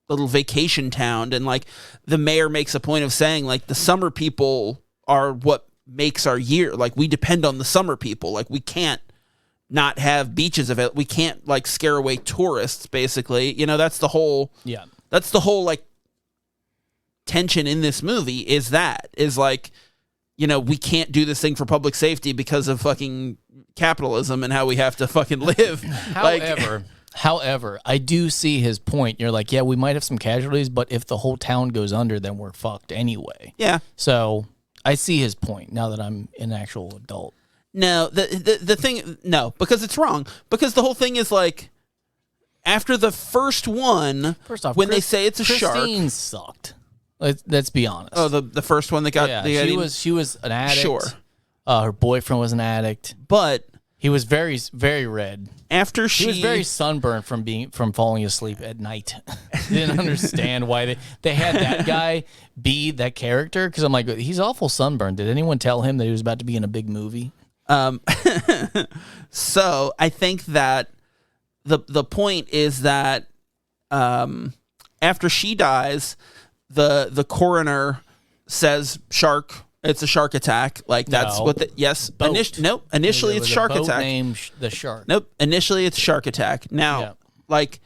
little vacation town, and like the mayor makes a point of saying like the summer people are what makes our year. Like we depend on the summer people. Like we can't not have beaches of it. We can't like scare away tourists, basically. That's the whole like tension in this movie is like, we can't do this thing for public safety because of fucking capitalism and how we have to fucking live. However, I do see his point. You're like, yeah, we might have some casualties, but if the whole town goes under, then we're fucked anyway. Yeah. So I see his point now that I'm an actual adult. No, the thing, no, because it's wrong. Because the whole thing is like, after the first one, first off, when they say it's a shark. Christine sucked. Let's be honest. Oh, the first one that got she was an addict. Sure. Her boyfriend was an addict. But he was very, very red. He was very sunburned from falling asleep at night. Didn't understand why they had that guy be that character, because I'm like, he's awful sunburned. Did anyone tell him that he was about to be in a big movie? So I think that the point is that after she dies, the coroner says shark. It's a shark attack. Like that's what initially it's shark attack. Named the shark. Nope. Initially it's shark attack. Now, like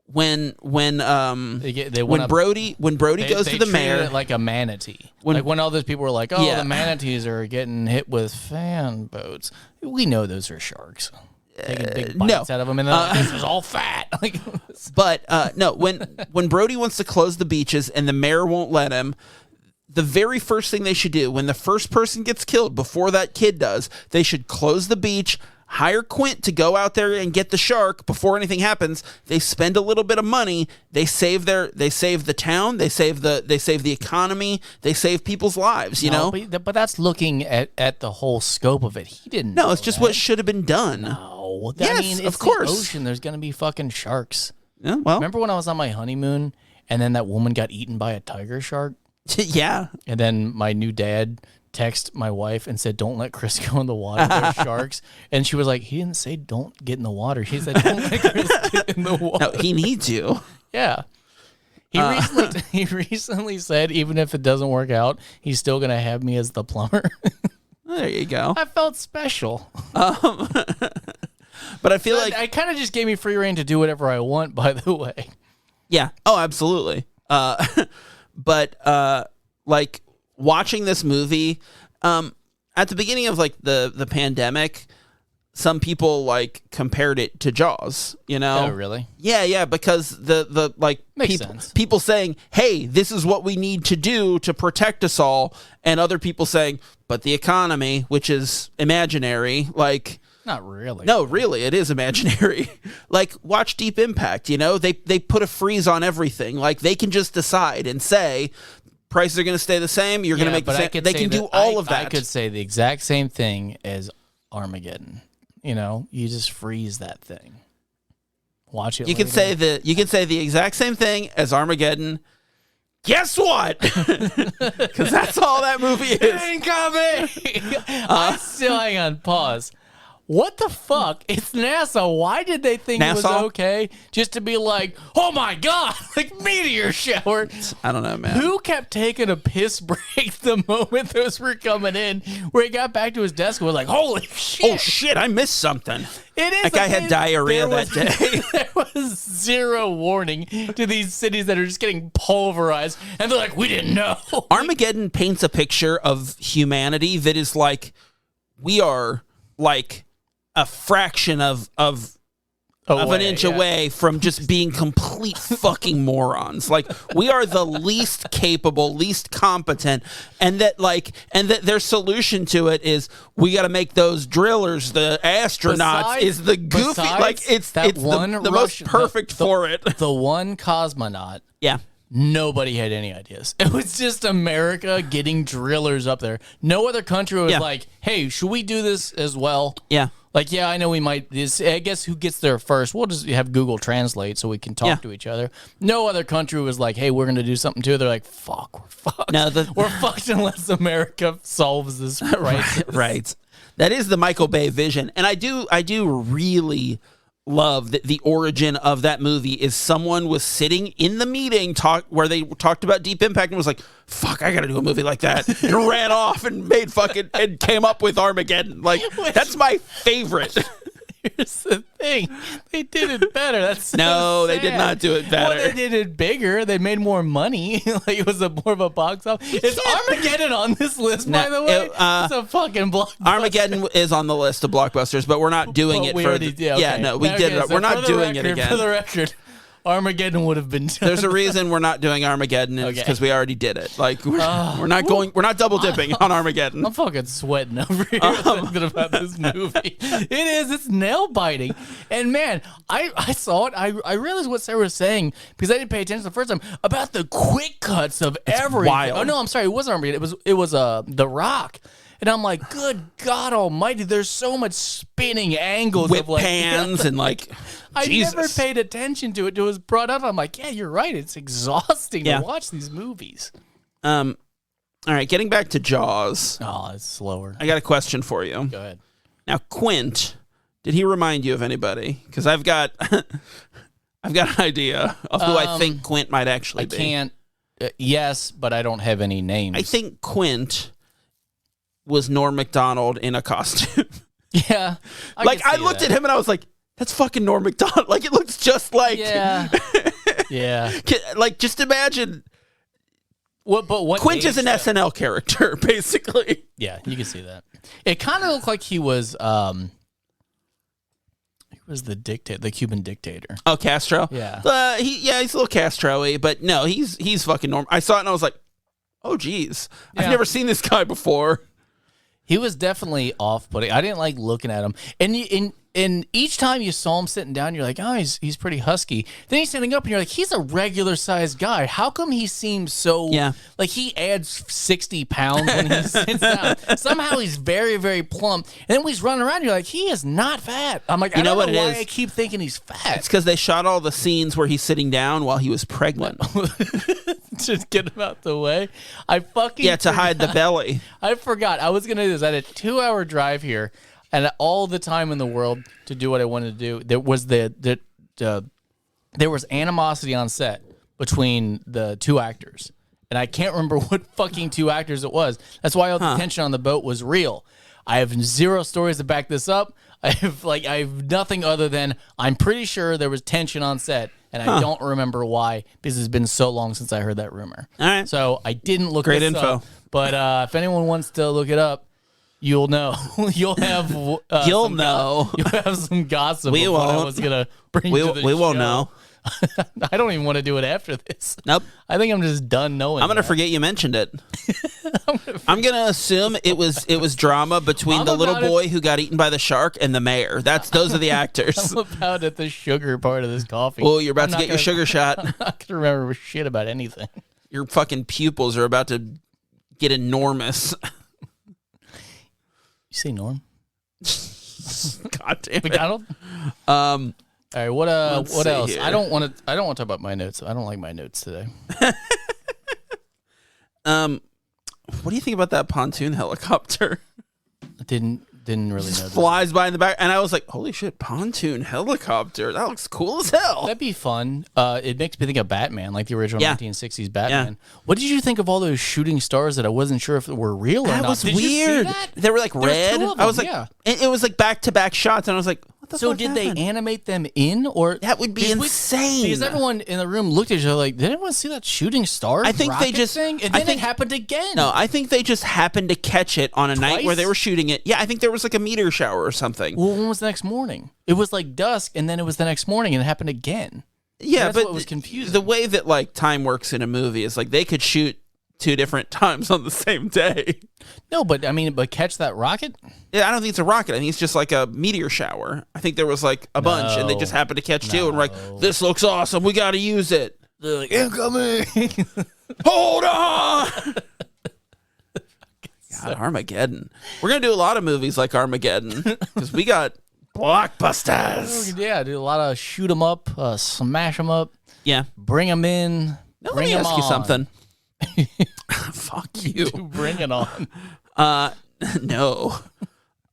when Brody goes to the mayor, it like a manatee. Like when all those people were like, "Oh, the manatees are getting hit with fan boats." We know those are sharks. Taking big bites out of them, and they're like, this is all fat. But no, when Brody wants to close the beaches and the mayor won't let him, the very first thing they should do when the first person gets killed before that kid does, they should close the beach, hire Quint to go out there and get the shark before anything happens. They spend a little bit of money. They save the town. They save the economy. They save people's lives. But that's looking at the whole scope of it. He didn't. No, it's just what should have been done. No, yes, it's of course. The ocean. There's gonna be fucking sharks. Yeah, well, remember when I was on my honeymoon and then that woman got eaten by a tiger shark? Yeah. And then my new dad texted my wife and said, "Don't let Chris go in the water. There's sharks." And she was like, "He didn't say don't get in the water. He said don't let Chris get in the water." No, he needs you. Yeah. He recently said even if it doesn't work out, he's still gonna have me as the plumber. There you go. I felt special. But I feel like I kind of just gave me free reign to do whatever I want. By the way. Yeah. Oh, absolutely. But like watching this movie, at the beginning of like the pandemic, some people like compared it to Jaws, you know? Oh, really? Yeah, because the like people saying, "Hey, this is what we need to do to protect us all," and other people saying, "But the economy, which is imaginary, like." Not really. No, really, it is imaginary. Like, watch Deep Impact, you know? They put a freeze on everything. Like, they can just decide and say, prices are going to stay the same, you're going to make the same. They can do all of that. I could say the exact same thing as Armageddon. You know, you just freeze that thing. Watch it You can say the exact same thing as Armageddon. Guess what? Because that's all that movie is. Incoming! I still hang on, pause. What the fuck? It's NASA. Why did they think it was okay just to be like, oh my God, like meteor shower? I don't know, man. Who kept taking a piss break the moment those were coming in, where he got back to his desk and was like, holy shit. Oh shit, I missed something. It is. That guy had diarrhea that day. There was zero warning to these cities that are just getting pulverized, and they're like, we didn't know. Armageddon paints a picture of humanity that is like, we are like a fraction of an inch away from just being complete fucking morons. Like, we are the least capable, least competent, and that their solution to it is we got to make those drillers, the astronauts, is the goofy, like it's the most perfect for it. The one cosmonaut. Yeah. Nobody had any ideas. It was just America getting drillers up there. No other country was like, hey, should we do this as well? Yeah. Like, yeah, I know we might. I guess who gets there first? We'll just have Google Translate so we can talk to each other. No other country was like, hey, we're going to do something too. They're like, fuck, we're fucked. No, we're fucked unless America solves this crisis. Right. That is the Michael Bay vision. And I do really love that the origin of that movie is someone was sitting in the meeting where they talked about Deep Impact and was like, fuck, I gotta do a movie like that, and ran off and made and came up with Armageddon. Like, that's my favorite. Here's the thing. They did it better. That's no, they did not do it better. Well, they did it bigger. They made more money. Like, it was more of a box office. Is Armageddon on this list, by the way? It's a fucking blockbuster. Armageddon is on the list of blockbusters, but we're not doing it for... Yeah, no, we did it. We're not doing it again. For the record, Armageddon would have been done. There's a reason we're not doing Armageddon, and it's because we already did it. Like, we're not double dipping on Armageddon. I'm fucking sweating over here thinking about this movie. It's nail biting. And man, I saw it. I realized what Sarah was saying because I didn't pay attention the first time about the quick cuts of everything. Wild. Oh no, I'm sorry, it wasn't Armageddon. It was The Rock. And I'm like, good God Almighty! There's so much spinning angles, whip of like pans and like. I Jesus. never paid attention to it. It was brought up. I'm like, yeah, you're right. It's exhausting to watch these movies. All right, getting back to Jaws. Oh, it's slower. I got a question for you. Go ahead. Now, Quint, did he remind you of anybody? Because I've got an idea of who I think Quint might actually be. I can't. Yes, but I don't have any names. I think Quint was Norm Macdonald in a costume. Yeah. I looked at him and I was like, that's fucking Norm Macdonald. Like, it looks just like... Yeah. Yeah. Like, just imagine... But what Quint is an SNL character, basically. Yeah, you can see that. It kind of looked like he was the dictator, the Cuban dictator. Oh, Castro? Yeah. He's a little Castro-y, but no, he's fucking Norm. I saw it and I was like, oh, geez. I've never seen this guy before. He was definitely off-putting. I didn't like looking at him. And each time you saw him sitting down, you're like, oh, he's pretty husky. Then he's standing up, and you're like, he's a regular-sized guy. How come he seems so... Yeah. Like, he adds 60 pounds when he sits down. Somehow he's very, very plump. And then when he's running around, you're like, he is not fat. I'm like, I don't know why I keep thinking he's fat. It's because they shot all the scenes where he's sitting down while he was pregnant. Just get him out the way. To hide the belly. I forgot. I was going to do this. I had a 2-hour drive here. And all the time in the world to do what I wanted to do, there was there was animosity on set between the two actors. And I can't remember what fucking two actors it was. That's why all the tension on the boat was real. I have zero stories to back this up. I have nothing other than I'm pretty sure there was tension on set, and I don't remember why because it's been so long since I heard that rumor. All right. So I didn't look Great this info. up. But if anyone wants to look it up, you'll know. You'll have You'll know. You'll have some gossip. We of what I won't. was gonna bring to the We won't show. know. I don't even want to do it after this. Nope. I think I'm just done knowing. I'm gonna that. forget you mentioned it. I'm gonna assume it was drama between I'm the little about boy who got eaten by the shark and the mayor. Those are the actors. I'm about at the sugar part of this coffee. Oh, you're about I'm to not get your gonna- sugar shot. I'm not gonna remember shit about anything. Your fucking pupils are about to get enormous. You say Norm? God damn it. McDonald? All right, what see else? here. I don't want to talk about my notes. I don't like my notes today. What do you think about that pontoon helicopter? I didn't really know. Flies by in the back, and I was like, "Holy shit, pontoon helicopter! That looks cool as hell." That'd be fun. It makes me think of Batman, like the original 1960s Batman. What did you think of all those shooting stars that I wasn't sure if they were real or not? That was Did you see weird. that? They were like There was red. two of I was them, like, yeah. it was like back-to-back shots, and I was like, "What the So fuck did happened?" they animate them in, or That would be insane. Because everyone in the room looked at each other like, "Did anyone see that shooting star?" I think they rocket just- thing? And I then think- it happened again. No, I think they just happened to catch it on a night where Twice? they were shooting it. Yeah, I think there was like a meteor shower or something. Well, when was the next morning? It was like dusk, and then it was the next morning, and it happened again. Yeah, That's but what was confusing. the way that like time works in a movie is like they could shoot two different times on the same day. No, but I mean, but catch that rocket? Yeah, I don't think it's a rocket. I think it's just like a meteor shower. I think there was like a bunch, and they just happened to catch two, and we're like, "This looks awesome. We got to use it." They're like, incoming. Hold on. God, Armageddon. We're gonna do a lot of movies like Armageddon because we got blockbusters. Yeah, do a lot of shoot 'em up, smash 'em up, Yeah. bring 'em in. Now, let bring me 'em ask you on. something. Fuck you. Bring it on. No.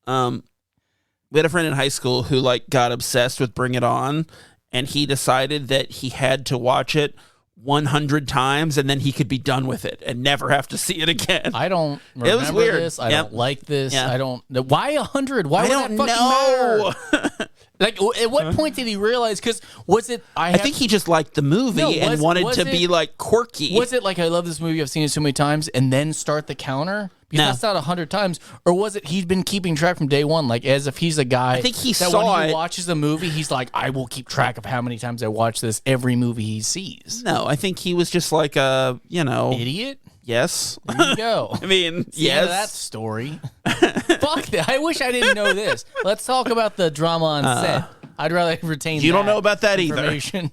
We had a friend in high school who like got obsessed with Bring It On, and he decided that he had to watch it 100 times and then he could be done with it and never have to see it again. I don't remember was weird. this. I Yep. don't like this. Yeah. I don't. Why 100? Why I would don't that fucking know. matter? Like, at what point did he realize? Because was it? I think he just liked the movie No, and was wanted to it- be like quirky. Was it like I love this movie? I've seen it so many times, and then start the counter? Because No. that's not 100 times. Or was it he'd been keeping track from day one, like as if he's a guy? I think he that saw when he it. watches a movie, he's like, I will keep track of how many times I watch this every movie he sees. No, I think he was just like a, Idiot. yes. There you go. I mean, It's the end of that yes. story. Fuck that. I wish I didn't know this. Let's talk about the drama on set. I'd rather retain. You don't that know about that either. information.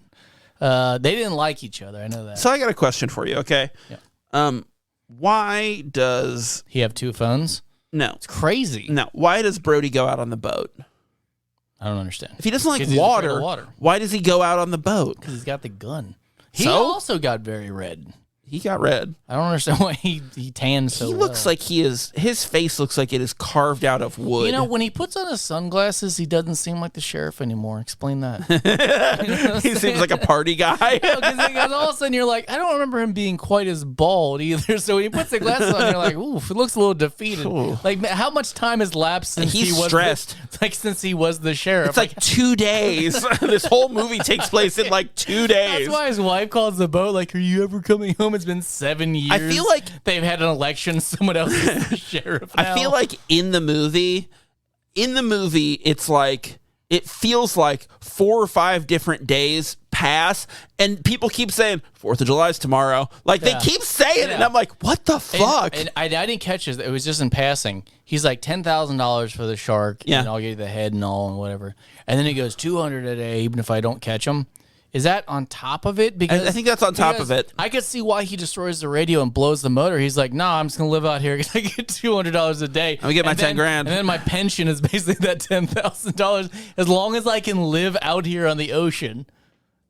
They didn't like each other. I know that. So I got a question for you, okay? Yeah. Why does He have two phones. no It's crazy. no? Why does Brody go out on the boat? I don't understand. If he doesn't like 'Cause he's afraid of water, water. why does he go out on the boat? Because he's got the gun. He So? also got very red. He got red. I don't understand why he tanned so He looks well. like his face looks like it is carved out of wood. You know, when he puts on his sunglasses, he doesn't seem like the sheriff anymore. Explain that. he seems like a party guy. Because all of a sudden you're like, I don't remember him being quite as bald either. So when he puts the glasses on, you're like, oof, it looks a little defeated. Ooh. Like, how much time has lapsed since He's he was stressed. since he was the sheriff? It's like 2 days. This whole movie takes place in like 2 days. that's why his wife calls the boat. Like, are you ever coming home? It's been 7 years. I feel like- they've had an election. Someone else is the sheriff now. I feel like in the movie, it's like it feels like 4 or 5 different days pass, and people keep saying 4th of July's tomorrow. Like Yeah. they keep saying it, and Yeah. I'm like, what the fuck? And I didn't catch this. It was just in passing. He's like $10,000 for the shark. Yeah. And I'll give you the head and all and whatever. And then he goes 200 a day, even if I don't catch him. Is that on top of it? Because I think that's on top because of it. I could see why he destroys the radio and blows the motor. He's like, nah, I'm just gonna live out here because I get $200 a day. I'm gonna get my And 10 grand. and then my pension is basically that $10,000. As long as I can live out here on the ocean,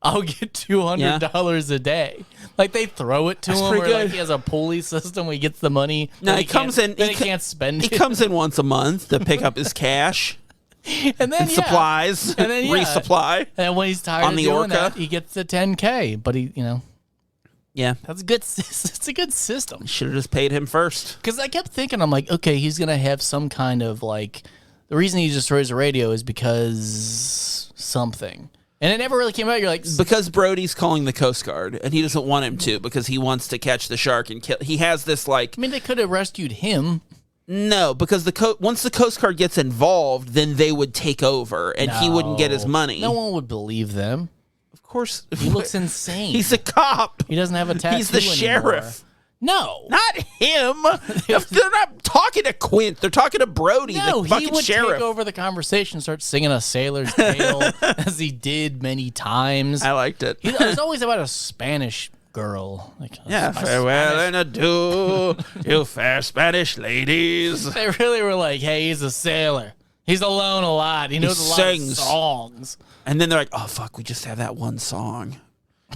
I'll get $200 a day. Like they throw it to him, pretty or like good. he has a pulley system where he gets the money. No, then he comes in. Then he can't spend He it. comes in once a month to pick up his cash and then and supplies, And then, yeah. resupply. And when he's tired On of the doing Orca. that, he gets the $10K. But he, Yeah. That's good. It's a good system. Should have just paid him first. Because I kept thinking, I'm like, okay, he's going to have some kind of like, the reason he destroys the radio is because something. And it never really came out. You're like... Because Brody's calling the Coast Guard, and he doesn't want him to because he wants to catch the shark and kill... He has this, like... I mean, they could have rescued him. No, because once the Coast Guard gets involved, then they would take over, and he wouldn't get his money. No one would believe them. Of course. He looks insane. He's a cop. He doesn't have a tattoo He's the anymore. sheriff. No. Not him. They're not talking to Quint. They're talking to Brody, No, the fucking he would sheriff. take over the conversation, start singing A Sailor's Tale, as he did many times. I liked it. It was always about a Spanish girl. Like, yeah, farewell and adieu, you fair Spanish ladies. They really were like, hey, he's a sailor. He's alone a lot. He knows a lot of songs. And then they're like, oh, fuck, we just have that one song.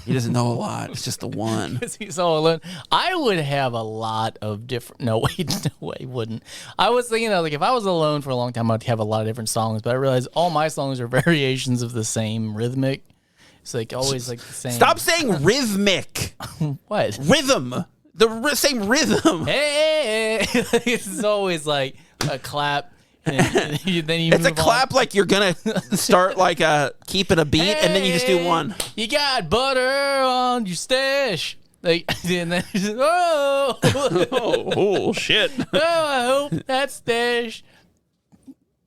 He doesn't know a lot. It's just the one. Because he's all alone. I would have a lot of different... No, wait, no, I wouldn't. I was thinking, like, if I was alone for a long time, I'd have a lot of different songs. But I realized all my songs are variations of the same rhythmic. It's like always like the same. Stop saying rhythmic. What? Rhythm. The same rhythm. Hey, it's always like a clap. And then you it's a clap like you're going to start like keeping a beat, and then you just do one. You got butter on your stash. Like, and then oh. oh, shit. Oh, I hope that's stash.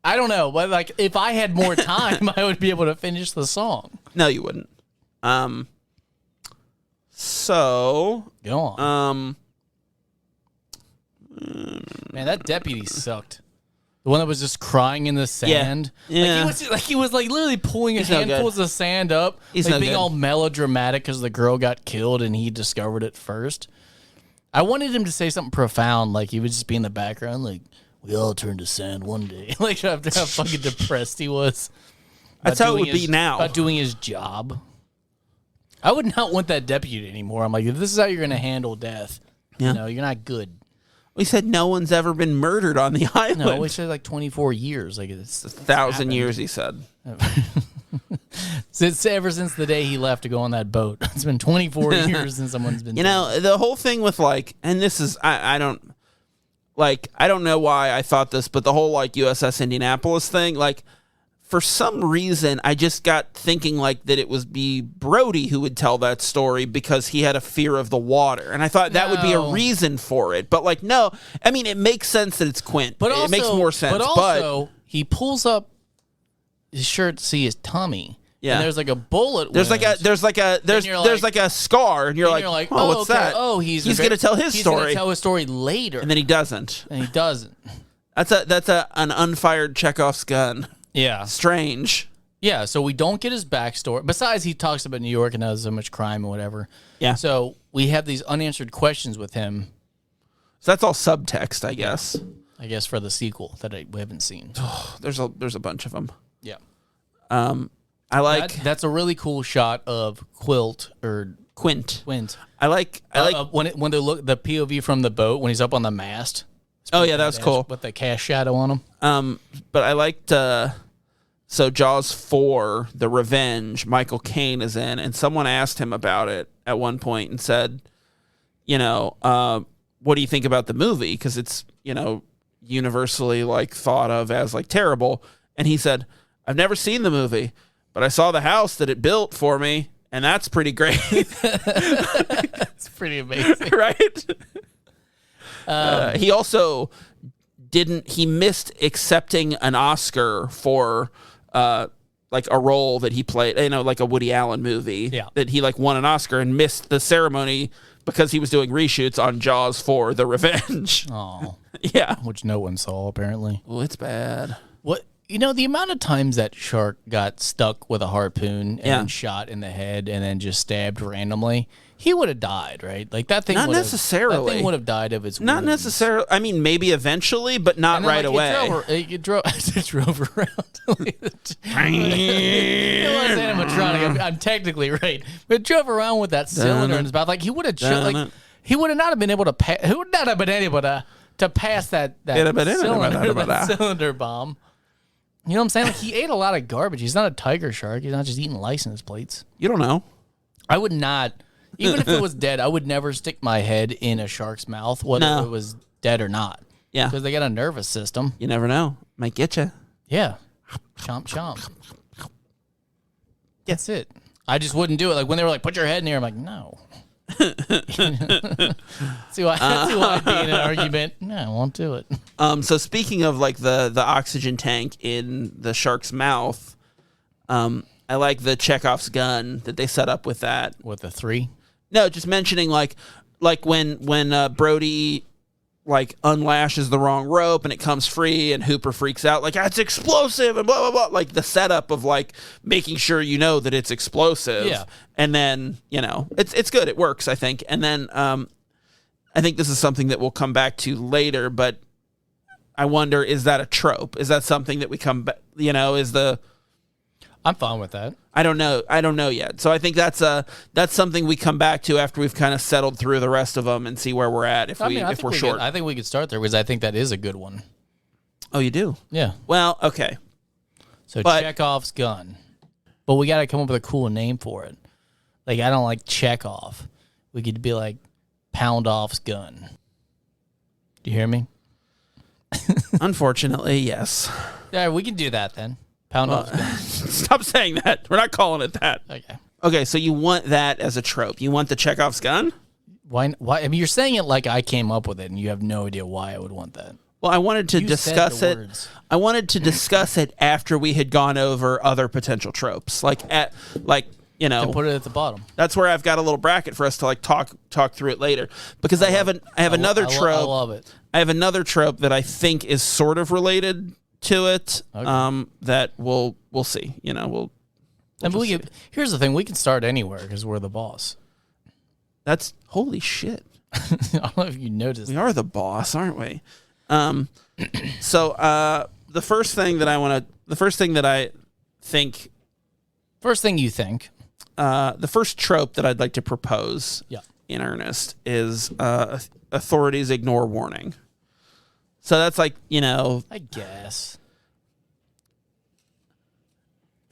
I don't know, but like if I had more time, I would be able to finish the song. No, you wouldn't. So go on. Man, that deputy sucked. The one that was just crying in the sand. Yeah. Like he was literally pulling his handfuls of sand up. He's like being all melodramatic because the girl got killed and he discovered it first. I wanted him to say something profound, like he would just be in the background, like, we all turned to sand one day. Like after how fucking depressed he was. That's how it would be now. About doing his job. I would not want that deputy anymore. I'm like, if this is how you're going to handle death, you know, you're not good. We said no one's ever been murdered on the island. No, we said like 24 years. Like it's 1,000 years, he said. Ever since the day he left to go on that boat. It's been 24 years since someone's been... You know, the whole thing with like, and this is, I don't know why I thought this, but the whole like USS Indianapolis thing, like, for some reason, I just got thinking like that it was Brody who would tell that story because he had a fear of the water. And I thought that would be a reason for it. But like, no, I mean, it makes sense that it's Quint. But it makes more sense. But also, he pulls up his shirt to see his tummy. Yeah. And there's like a bullet wound. There's like a scar, and you're like, oh, what's that? Oh, he's going to tell his story. He's going to tell his story later. And then he doesn't. That's an unfired Chekhov's gun. Yeah. Strange. Yeah, so we don't get his backstory. Besides, he talks about New York and has so much crime and whatever. Yeah. So we have these unanswered questions with him. So that's all subtext, I guess. I guess for the sequel that we haven't seen. There's a bunch of them. Yeah. I like... That's a really cool shot of Quint. I like when they look the POV from the boat when he's up on the mast. Oh yeah, that was cool. With the cast shadow on him. But I liked so Jaws 4, The Revenge, Michael Caine is in, and someone asked him about it at one point and said, you know, what do you think about the movie? Because it's, you know, universally like thought of as like terrible. And he said, I've never seen the movie, but I saw the house that it built for me, and that's pretty great. That's pretty amazing. Right? He also he missed accepting an Oscar for like a role that he played, you know, like a Woody Allen movie. Yeah. That he like won an Oscar and missed the ceremony because he was doing reshoots on Jaws 4, The Revenge. Oh. Yeah. Which no one saw, apparently. Well, it's bad. What? You know, the amount of times that shark got stuck with a harpoon and then shot in the head and then just stabbed randomly, he would have died, right? Like that thing. Not necessarily. That thing would have died of its Not wounds. Necessarily. I mean, maybe eventually, but not right away. It drove around. It was animatronic. I'm technically right, but it drove around with that cylinder in his mouth. Like he would have. He would have not have been able to. He would not have been able to pass that cylinder bomb. You know what I'm saying? Like, he ate a lot of garbage. He's not a tiger shark. He's not just eating license plates. You don't know. I would not Even if it was dead, I would never stick my head in a shark's mouth, whether it was dead or not. Yeah. Because they got a nervous system. You never know. Might get you. Yeah. Chomp, chomp. That's it. I just wouldn't do it. Like when they were like, put your head in here, I'm like, no. see why I'd be in an argument. No, I won't do it. So speaking of like the oxygen tank in the shark's mouth, I like the Chekhov's gun that they set up with that. With the 3? No, just mentioning like when Brody like unlashes the wrong rope and it comes free and Hooper freaks out like that's explosive and blah blah blah, like the setup of like making sure you know that it's explosive. Yeah. And then, it's good. It works, I think. And then I think this is something that we'll come back to later, but I wonder, is that a trope? Is that something that we come back, I'm fine with that. I don't know yet. So I think that's something we come back to after we've kind of settled through the rest of them and see where we're at if we're short. I think we could start there because I think that is a good one. Oh, you do? Yeah. Well, okay. So Chekhov's gun. But we got to come up with a cool name for it. Like, I don't like Chekhov. We could be like Pound-Off's gun. Do you hear me? Unfortunately, yes. Yeah, we can do that then. Pound-Off's gun. Stop saying that. We're not calling it that. Okay. Okay, so you want that as a trope. You want the Chekhov's gun? Why? I mean, you're saying it like I came up with it, and you have no idea why I would want that. Well, I wanted to discuss it. Words. I wanted to discuss it after we had gone over other potential tropes. And put it at the bottom. That's where I've got a little bracket for us to like talk through it later. Because I have another trope. I love it. I have another trope that I think is sort of related to it. Okay. That we'll see. Here's the thing: we can start anywhere because we're the boss. That's holy shit. I don't know if you noticed. We are the boss, aren't we? So the first thing that I think. First thing you think. The first trope that I'd like to propose in earnest is authorities ignore warning. So that's like, I guess.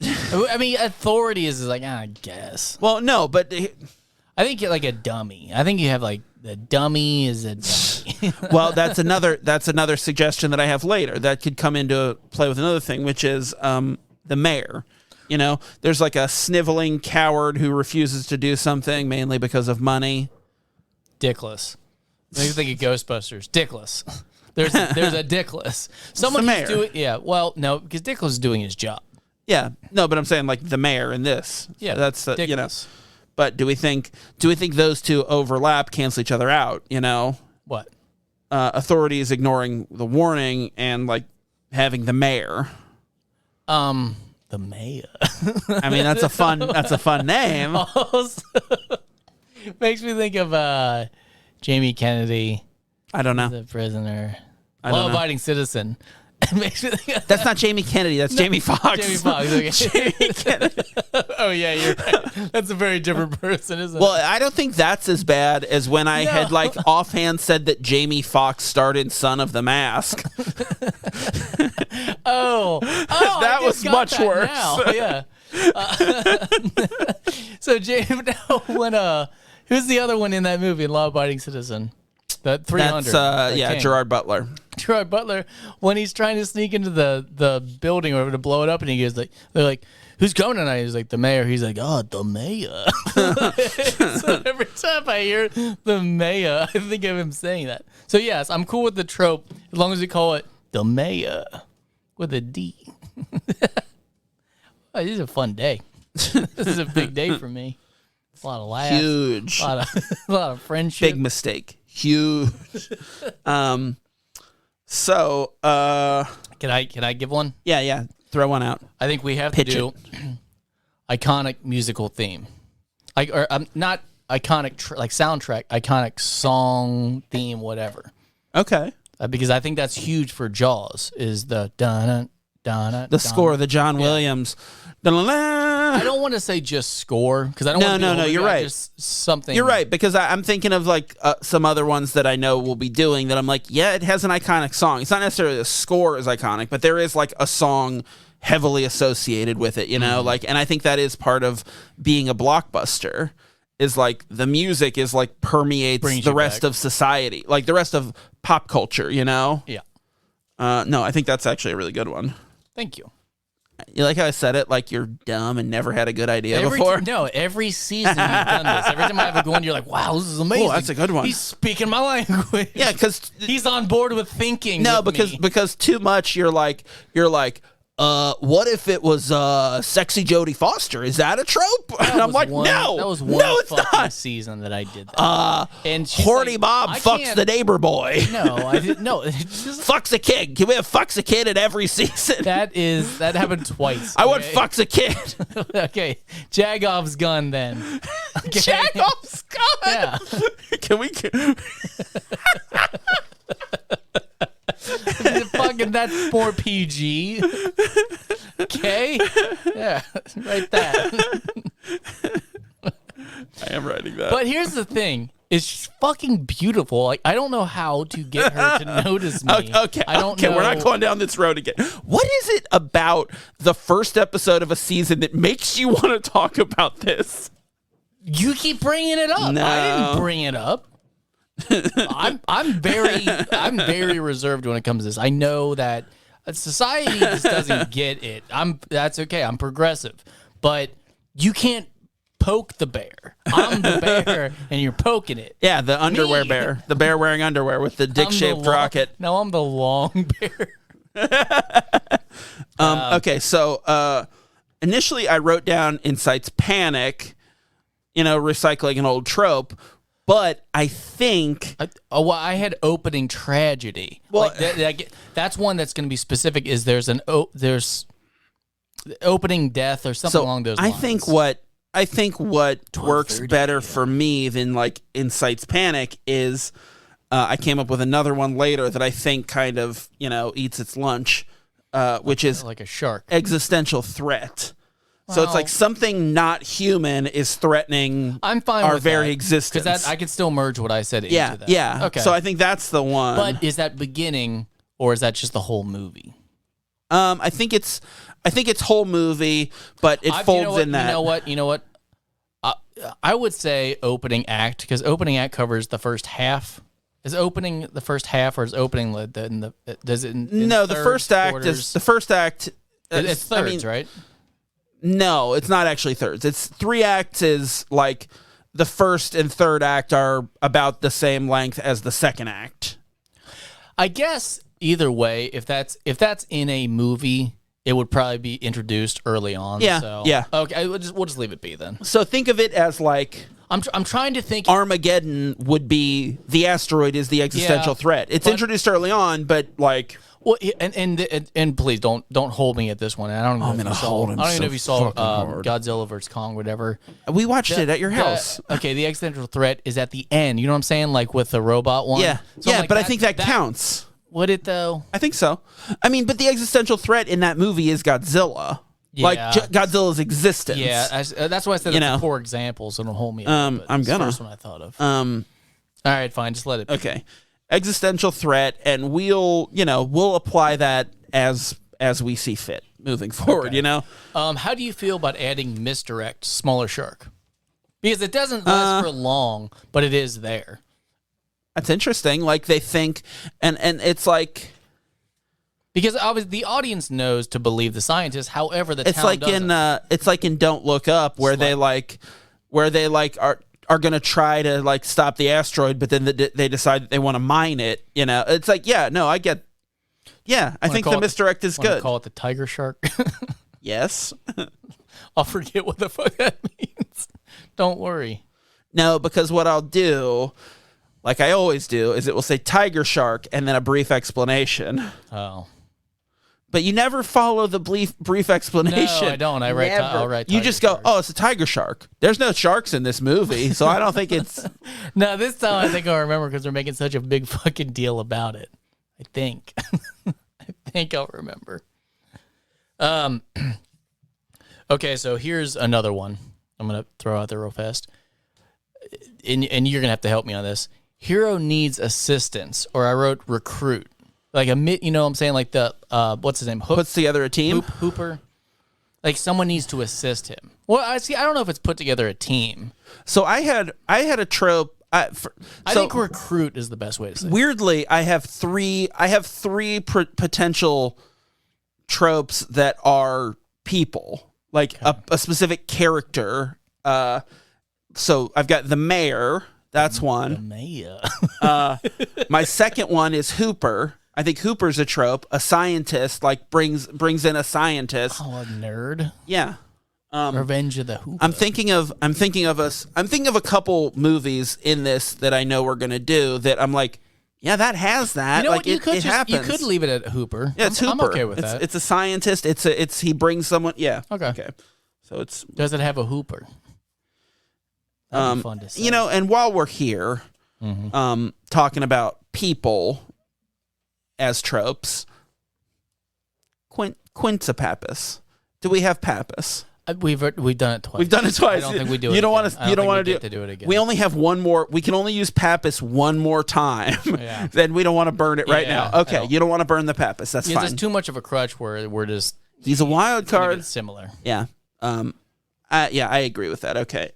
I mean, authority is like, I guess. Well, no, but I think you're like a dummy. I think you have like the dummy is a dummy. Well, that's another suggestion that I have later that could come into play with another thing, which is the mayor. There's like a sniveling coward who refuses to do something mainly because of money. Dickless. Maybe think of Ghostbusters. Dickless. There's a Dickless. Someone who's doing. Yeah. Well, no, because Dickless is doing his job. Yeah. No, but I'm saying like the mayor in this. Yeah. That's But do we think those two overlap, cancel each other out? What? Authorities ignoring the warning and like having the mayor. The mayor. I mean, that's a fun name. Makes me think of Jamie Kennedy. I don't know. The prisoner. Law-abiding citizen. It makes me think of that's not Jamie Kennedy. That's Jamie Foxx. Jamie Foxx. Okay. Jamie Kennedy. Oh, yeah, you're right. That's a very different person, isn't it? Well, I don't think that's as bad as when I had like offhand said that Jamie Foxx starred in Son of the Mask. That was much worse. Now. Yeah. So, Jamie, who's the other one in that movie, Law Abiding Citizen? That 300. That's Gerard Butler. Gerard Butler, when he's trying to sneak into the building or to blow it up, and he goes like, they're like, "Who's coming tonight?" He's like, "The mayor." He's like, "Oh, the mayor." So every time I hear the mayor, I think of him saying that. So yes, I'm cool with the trope as long as we call it the mayor with a D. Oh, this is a fun day. This is a big day for me. A lot of laughs. Huge. A lot of friendship. Big mistake. Huge. So, can I give one? Yeah. Throw one out. I think we have to do iconic musical theme, not iconic like soundtrack, iconic song theme, whatever. Okay. Because I think that's huge for Jaws. Is the the score, the John Williams. I don't want to say just score because I don't. No. You're right. Just something. You're right because I'm thinking of like some other ones that I know we'll be doing that I'm like, yeah, it has an iconic song. It's not necessarily the score is iconic, but there is like a song heavily associated with it, like, and I think that is part of being a blockbuster. is like the music is like permeates Brings the you rest back. of society, like the rest of pop culture, you know? Yeah. No, I think that's actually a really good one. Thank you. You like how I said it like you're dumb and never had a good idea before? No, every season you've done this. Every time I have a one, you're like, wow, this is amazing. Oh, that's a good one. He's speaking my language. Yeah, because he's on board with thinking. no, with me. because too much. You're like, what if it was sexy Jodie Foster? Is that a trope? And I'm like, no, that was one no, it's fucking not. season that I did that. And she's Horny like, Bob I fucks can't- the neighbor boy. No, I didn't. No, it's just, Fucks a kid. Can we have fucks a kid in every season? that happened twice. I want okay? fucks a kid. Okay, Jagoff's gun then. Okay. Jagoff's gun. Yeah. Can we? Fucking that's more PG. Okay. Yeah, write that. I am writing that. But here's the thing: is she's fucking beautiful. Like I don't know how to get her to notice me. Okay, I don't know. We're not going down this road again. What is it about the first episode of a season that makes you want to talk about this? You keep bringing it up. No. I didn't bring it up. I'm very reserved when it comes to this. I know that society just doesn't get it. That's okay. I'm progressive, but you can't poke the bear. I'm the bear, and you're poking it. Yeah, the underwear Me. bear. The bear wearing underwear with the dick-shaped rocket. No, I'm the long bear. Okay, so initially I wrote down incites panic, recycling an old trope, but I think... I had opening tragedy. Well, that's one that's going to be specific. Is there's opening death or something along those lines. I think what works better for me than like incites panic is I came up with another one later that I think kind of eats its lunch, which is like a shark. Existential threat. So it's like something not human is threatening I'm fine our with very that, existence. Because I could still merge what I said into that. Yeah. Okay. So I think that's the one. But is that beginning or is that just the whole movie? I think it's whole movie, but it folds in that. You know what? I would say opening act, because opening act covers the first half. Is opening the first half, or is opening does it? No, the first act is the first act. It's thirds, right? No, it's not actually thirds. It's 3 acts. Is like the first and third act are about the same length as the second act. I guess either way, if that's in a movie, it would probably be introduced early on. Yeah, So. yeah. Okay, we'll just leave it be then. So think of it as like I'm trying to think. Armageddon would be the asteroid is the existential threat. It's introduced early on, but like. Well, and please don't hold me at this one. I don't even know if you saw Godzilla vs Kong, whatever. We watched it at your house. Okay, the existential threat is at the end. You know what I'm saying? Like with the robot one. Yeah, So yeah, like but I think that counts. Would it though? I think so. I mean, but the existential threat in that movie is Godzilla. Yeah. Like Godzilla's existence. Yeah, that's why I said it's a poor example, so don't hold me. I'm It's the gonna. first one I thought of. All right, fine, just let it be. Okay. Existential threat, and we'll apply that as we see fit moving forward. Okay. How do you feel about adding misdirect, smaller shark? Because it doesn't last for long, but it is there. That's interesting. Like they think, and it's like because obviously the audience knows to believe the scientists. However, the it's town like doesn't. It's like in Don't Look Up, where they are going to try to like stop the asteroid, but then they decide that they want to mine it. It's like, I get. Yeah, I think the misdirect is good. Call it the tiger shark. Yes. I'll forget what the fuck that means. Don't worry. No, because what I'll do, like I always do, is it will say tiger shark and then a brief explanation. Oh. But you never follow the brief explanation. No, I don't. I'll write you tiger just go, shark. oh, it's a tiger shark. There's no sharks in this movie, so I don't think it's... No, this time I think I'll remember because they're making such a big fucking deal about it. I think. I think I'll remember. Okay, so here's another one I'm going to throw out there real fast. And you're going to have to help me on this. Hero needs assistance, or I wrote recruit. Like what I'm saying? Like the, what's his name? Puts together a team? Hooper. Like someone needs to assist him. Well, I don't know if it's put together a team. So I had a trope. I think recruit is the best way to say it. Weirdly, I have three potential tropes that are people, like a specific character. So I've got the mayor. That's one. The mayor. My second one is Hooper. I think Hooper's a trope. A scientist, like brings in a scientist. Oh, a nerd. Yeah. Revenge of the Hooper. I'm thinking of a couple movies in this that I know we're gonna do that I'm like, yeah, that has that. You know like what? it happens. You could leave it at Hooper. Yeah, it's Hooper. I'm okay with that. It's a scientist. He brings someone. Yeah. Okay. So it's. Does it have a Hooper? That'd be fun to say. And while we're here, talking about people as tropes, Quinta-Pappas. Do we have Pappas? We've done it twice. We've done it twice. I don't think we do it. You don't want to. You don't want to do it again. We only have one more. We can only use Pappas one more time. Yeah. Then we don't want to burn it right now. Okay, you don't want to burn the Pappas. That's fine. There's too much of a crutch where we're just. He's a wild card. Similar. Yeah. I agree with that. Okay.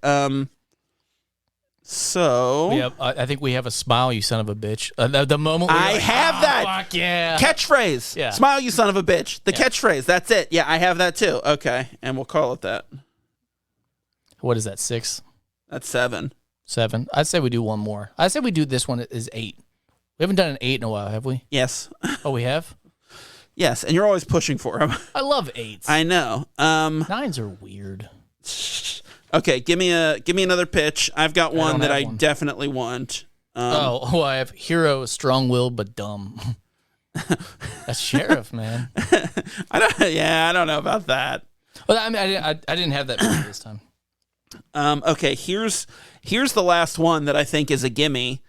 So I think we have a smile, you son of a bitch. The moment I have that. Fuck yeah. Catchphrase. Yeah. Smile, you son of a bitch. The catchphrase. That's it. Yeah, I have that too. Okay, and we'll call it that. What is that? 6? That's 7. 7. I'd say we do one more. I'd say we do this one is 8. We haven't done an 8 in a while, have we? Yes. Oh, we have? Yes, and you're always pushing for them. I love 8s. I know. 9s are weird. Okay, give me another pitch. I've got one that I definitely want. I have hero, strong-willed but dumb. That's sheriff, man. I don't know about that. Well, I mean, I didn't have that movie this time. Okay, here's the last one that I think is a gimme.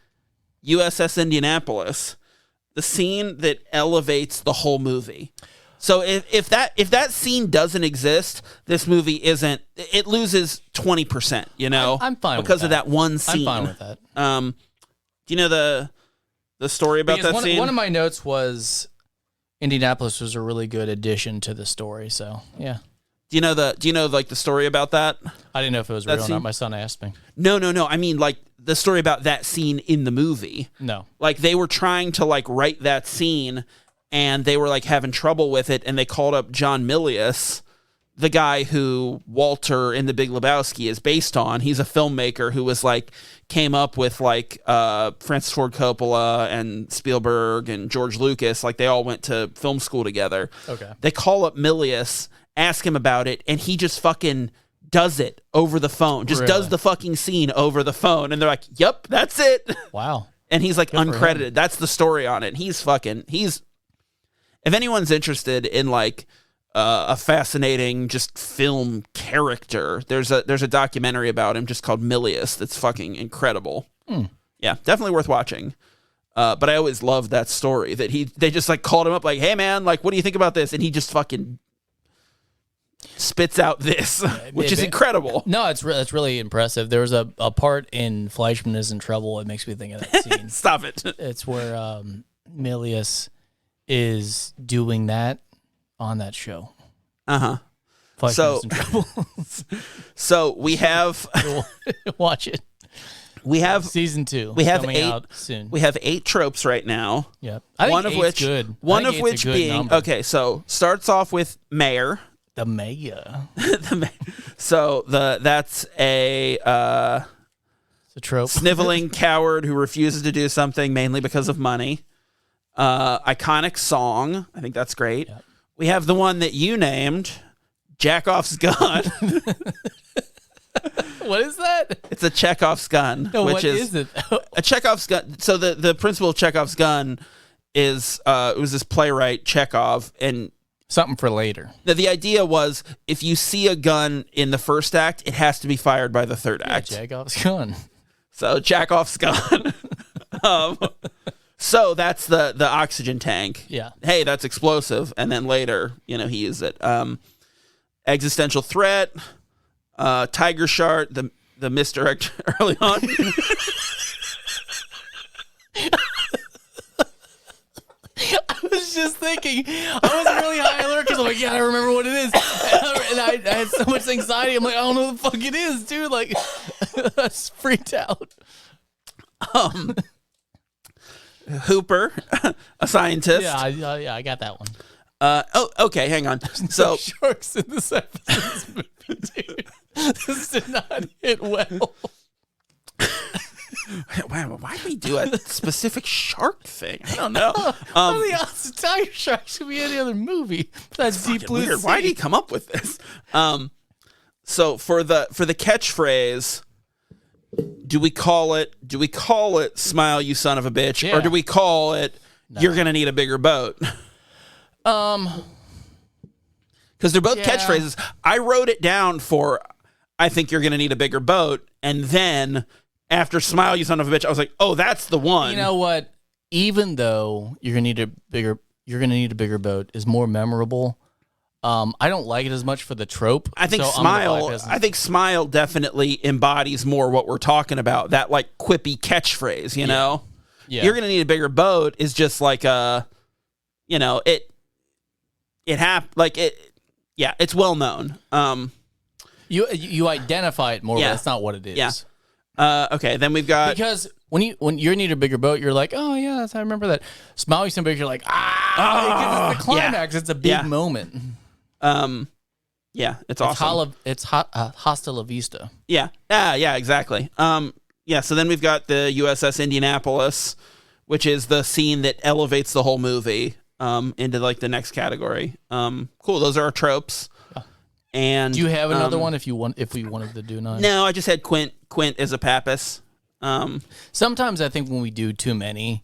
USS Indianapolis, the scene that elevates the whole movie. So if that scene doesn't exist, this movie isn't. It loses 20%. I'm fine because with of that one scene. I'm fine with that. Do you know the story about that scene? One of my notes was Indianapolis was a really good addition to the story. So yeah. Do you know the story about that? I didn't know if it was real or not. My son asked me. No. I mean, like the story about that scene in the movie. No. Like they were trying to like write that scene, and they were like having trouble with it, and they called up John Milius, the guy who Walter in The Big Lebowski is based on. He's a filmmaker who was like came up with like Francis Ford Coppola and Spielberg and George Lucas. Like they all went to film school together. Okay. They call up Milius, ask him about it, and he just fucking does it over the phone. Just does the fucking scene over the phone, and they're like, "Yep, that's it." Wow. And he's like uncredited. That's the story on it. He's if anyone's interested in like a fascinating just film character, there's a documentary about him just called Milius that's fucking incredible. Yeah, definitely worth watching. But I always loved that story that they just like called him up like, "Hey man, like what do you think about this?" And he just fucking spits out this, which is incredible. No, it's really impressive. There was a part in Fleischman is in Trouble. It makes me think of that scene. Stop it. It's where Milius is doing that on that show. So, is in Trouble. So we have watch it. We have season 2. We have coming 8 out soon. We have 8 tropes right now. Yep. One of which good. One of which being number. Okay. So starts off with mayor. The mayor. So that's it's a trope. Sniveling coward who refuses to do something mainly because of money. Iconic song. I think that's great. Yep. We have the one that you named, Jackoff's gun. What is that? It's a Chekhov's gun. No, which what is it? A Chekhov's gun. So the principle of Chekhov's gun is it was this playwright Chekhov, and something for later. The idea was if you see a gun in the first act, it has to be fired by the third act. Chekhov's gun. So Chekhov's gun. So that's the oxygen tank. Yeah. Hey, that's explosive. And then later, he used it. Existential threat. Tiger Shark, the misdirect early on. I was just thinking. I was really high alert because I'm like, yeah, I remember what it is. And I had so much anxiety. I'm like, I don't know what the fuck it is, dude. Like, I was freaked out. Hooper, a scientist. Yeah, I got that one. Okay, hang on. So sharks in this episode, dude. This did not hit well. Wow, why do we do a specific shark thing? I don't know. The odds tiger sharks could be any other movie. That's Deep Blue Sea. Why did he come up with this? So for the catchphrase, do we call it "Smile, you son of a bitch," or do we call it "You're gonna need a bigger boat"? Because they're both catchphrases. I wrote it down for "I think you're gonna need a bigger boat," and then after "Smile, you son of a bitch," I was like, "Oh, that's the one." You know what? Even though you're gonna need a bigger boat is more memorable. I don't like it as much for the trope. I think Smile definitely embodies more what we're talking about. That like quippy catchphrase, you know? Yeah. You're gonna need a bigger boat is just like it's well known. You identify it more, but that's not what it is. Yeah. Okay, then we've got because when you need a bigger boat, you're like, oh yeah, I remember that. Smile, you son of a bitch, you're like, because it's the climax. It's a big moment. Yeah, it's awesome. It's hasta la vista. Yeah. Yeah, exactly. Yeah, so then we've got the USS Indianapolis, which is the scene that elevates the whole movie into like the next category. Cool, those are our tropes. Yeah. And do you have another one if we wanted to do none? No, I just had Quint as a Pappas. Sometimes I think when we do too many,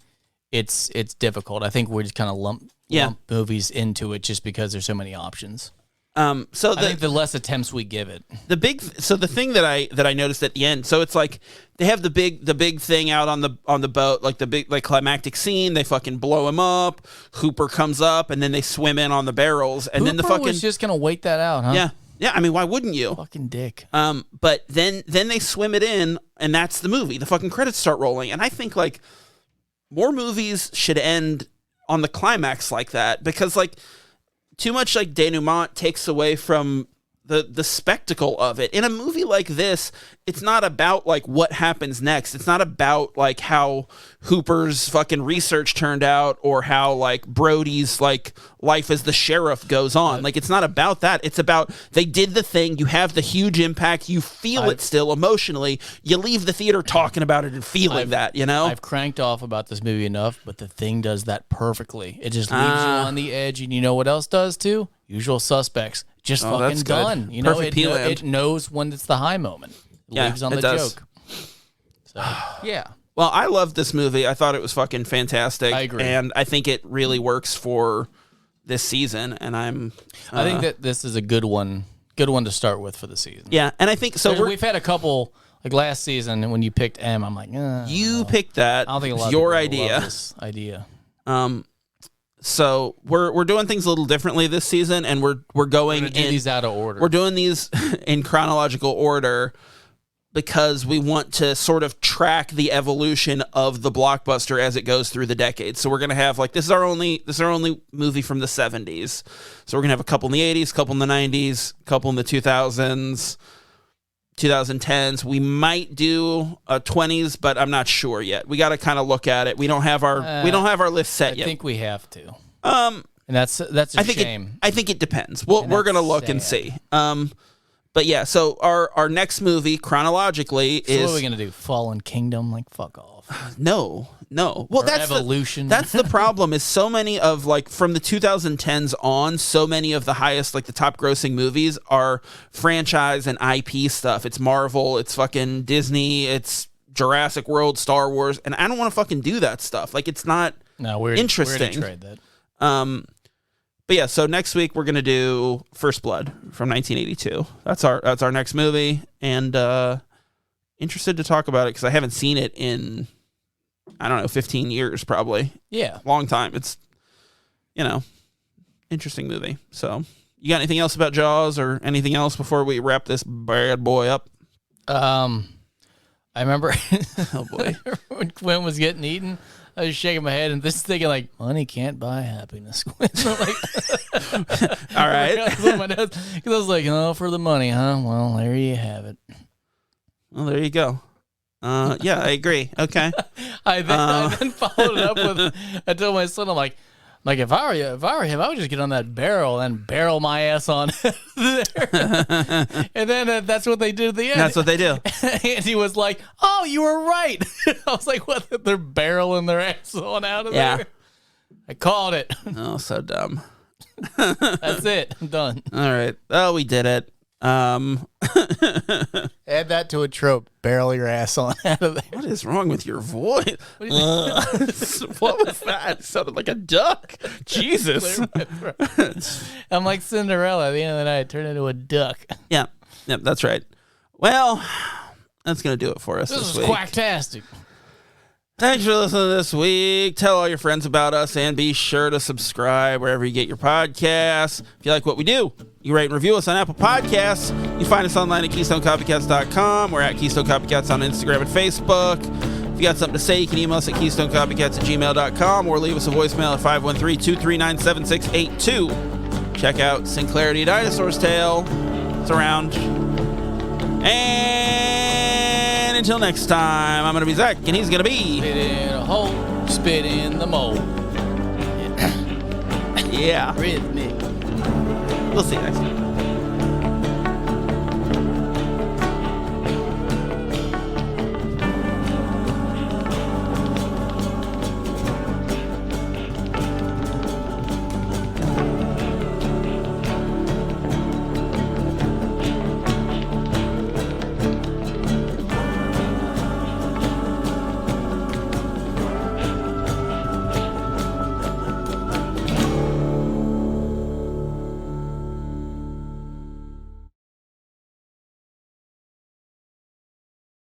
it's difficult. I think we're just kind of lump movies into it just because there's so many options. I think the less attempts we give it. The thing that I noticed at the end, so it's like they have the big thing out on the boat, like the big like climactic scene. They fucking blow him up. Hooper comes up, and then they swim in on the barrels, and then the fucking was just gonna wait that out, huh? Yeah. Yeah, I mean, why wouldn't you? Fucking dick. But then they swim it in, and that's the movie. The fucking credits start rolling, and I think like more movies should end on the climax like that, because like too much like denouement takes away from the spectacle of it. In a movie like this, it's not about like what happens next. It's not about like how Hooper's fucking research turned out or how like Brody's like life as the sheriff goes on. Like it's not about that. It's about they did the thing. You have the huge impact. You feel it still emotionally. You leave the theater talking about it and feeling that, you know? I've cranked off about this movie enough, but The Thing does that perfectly. It just leaves you on the edge, and you know what else does too? Usual Suspects. Just fucking done. You know, it knows when it's the high moment. It leaves on the joke. So, yeah. Well, I love this movie. I thought it was fucking fantastic. I agree. And I think it really works for this season. And I think that this is a good one to start with for the season. Yeah. And I think so. We've had a couple, like last season, and when you picked M, I'm like, you picked that. I don't think a lot your of idea. Love this idea. So we're doing things a little differently this season, and we're going in these out of order. We're doing these in chronological order because we want to sort of track the evolution of the blockbuster as it goes through the decades. So we're gonna have like this is our only movie from the 70s. So we're gonna have a couple in the 80s, couple in the 90s, couple in the 2000s. 2010s. We might do a 20s, but I'm not sure yet. We got to kind of look at it. We don't have our list set yet. I think we have to. And that's a shame. I think it depends. We're gonna look and see. But yeah. So our next movie chronologically is. What are we gonna do? Fallen Kingdom? Like fuck off. No. Well, that's Evolution. That's the problem. Is so many of like from the 2010s on, so many of the highest like the top grossing movies are franchise and IP stuff. It's Marvel. It's fucking Disney. It's Jurassic World, Star Wars, and I don't want to fucking do that stuff. Like it's not interesting. We're to trade that. But yeah, so next week we're gonna do First Blood from 1982. That's our next movie, and interested to talk about it because I haven't seen it in, I don't know, 15 years probably. Yeah, long time. It's interesting movie. So you got anything else about Jaws or anything else before we wrap this bad boy up? I remember oh boy, when Quinn was getting eaten. I was shaking my head and just thinking like, money can't buy happiness. So like, all right. Because I was like, oh, for the money, huh? Well, there you have it. Well, there you go. Yeah, I agree. Okay. I then followed it up with, I told my son, I'm like, if I were him, I would just get on that barrel and barrel my ass on there. And then that's what they did at the end. That's what they do. And he was like, oh, you were right. I was like, what? They're barreling their ass on out of there? I called it. Oh, so dumb. That's it. I'm done. All right. Oh, we did it. Add that to a trope. Barrel your ass on out of there. What is wrong with your voice? What was that? It sounded like a duck. Jesus. I'm like Cinderella. At the end of the night, I turned into a duck. Yeah. Yep, that's right. Well, that's going to do it for us this week. This is quacktastic. Thanks for listening to this week. Tell all your friends about us and be sure to subscribe wherever you get your podcasts. If you like what we do, you rate and review us on Apple Podcasts. You can find us online at KeystoneCopycats.com. We're at Keystone Copycats on Instagram and Facebook. If you got something to say, you can email us at KeystoneCopycats@gmail.com or leave us a voicemail at 513-239-7682. Check out Sinclarity Dinosaur's Tale. It's around. And until next time, I'm going to be Zach, and he's going to be... Spit in a hole, spit in the mold. Yeah. Rhythmic. We'll see you next time.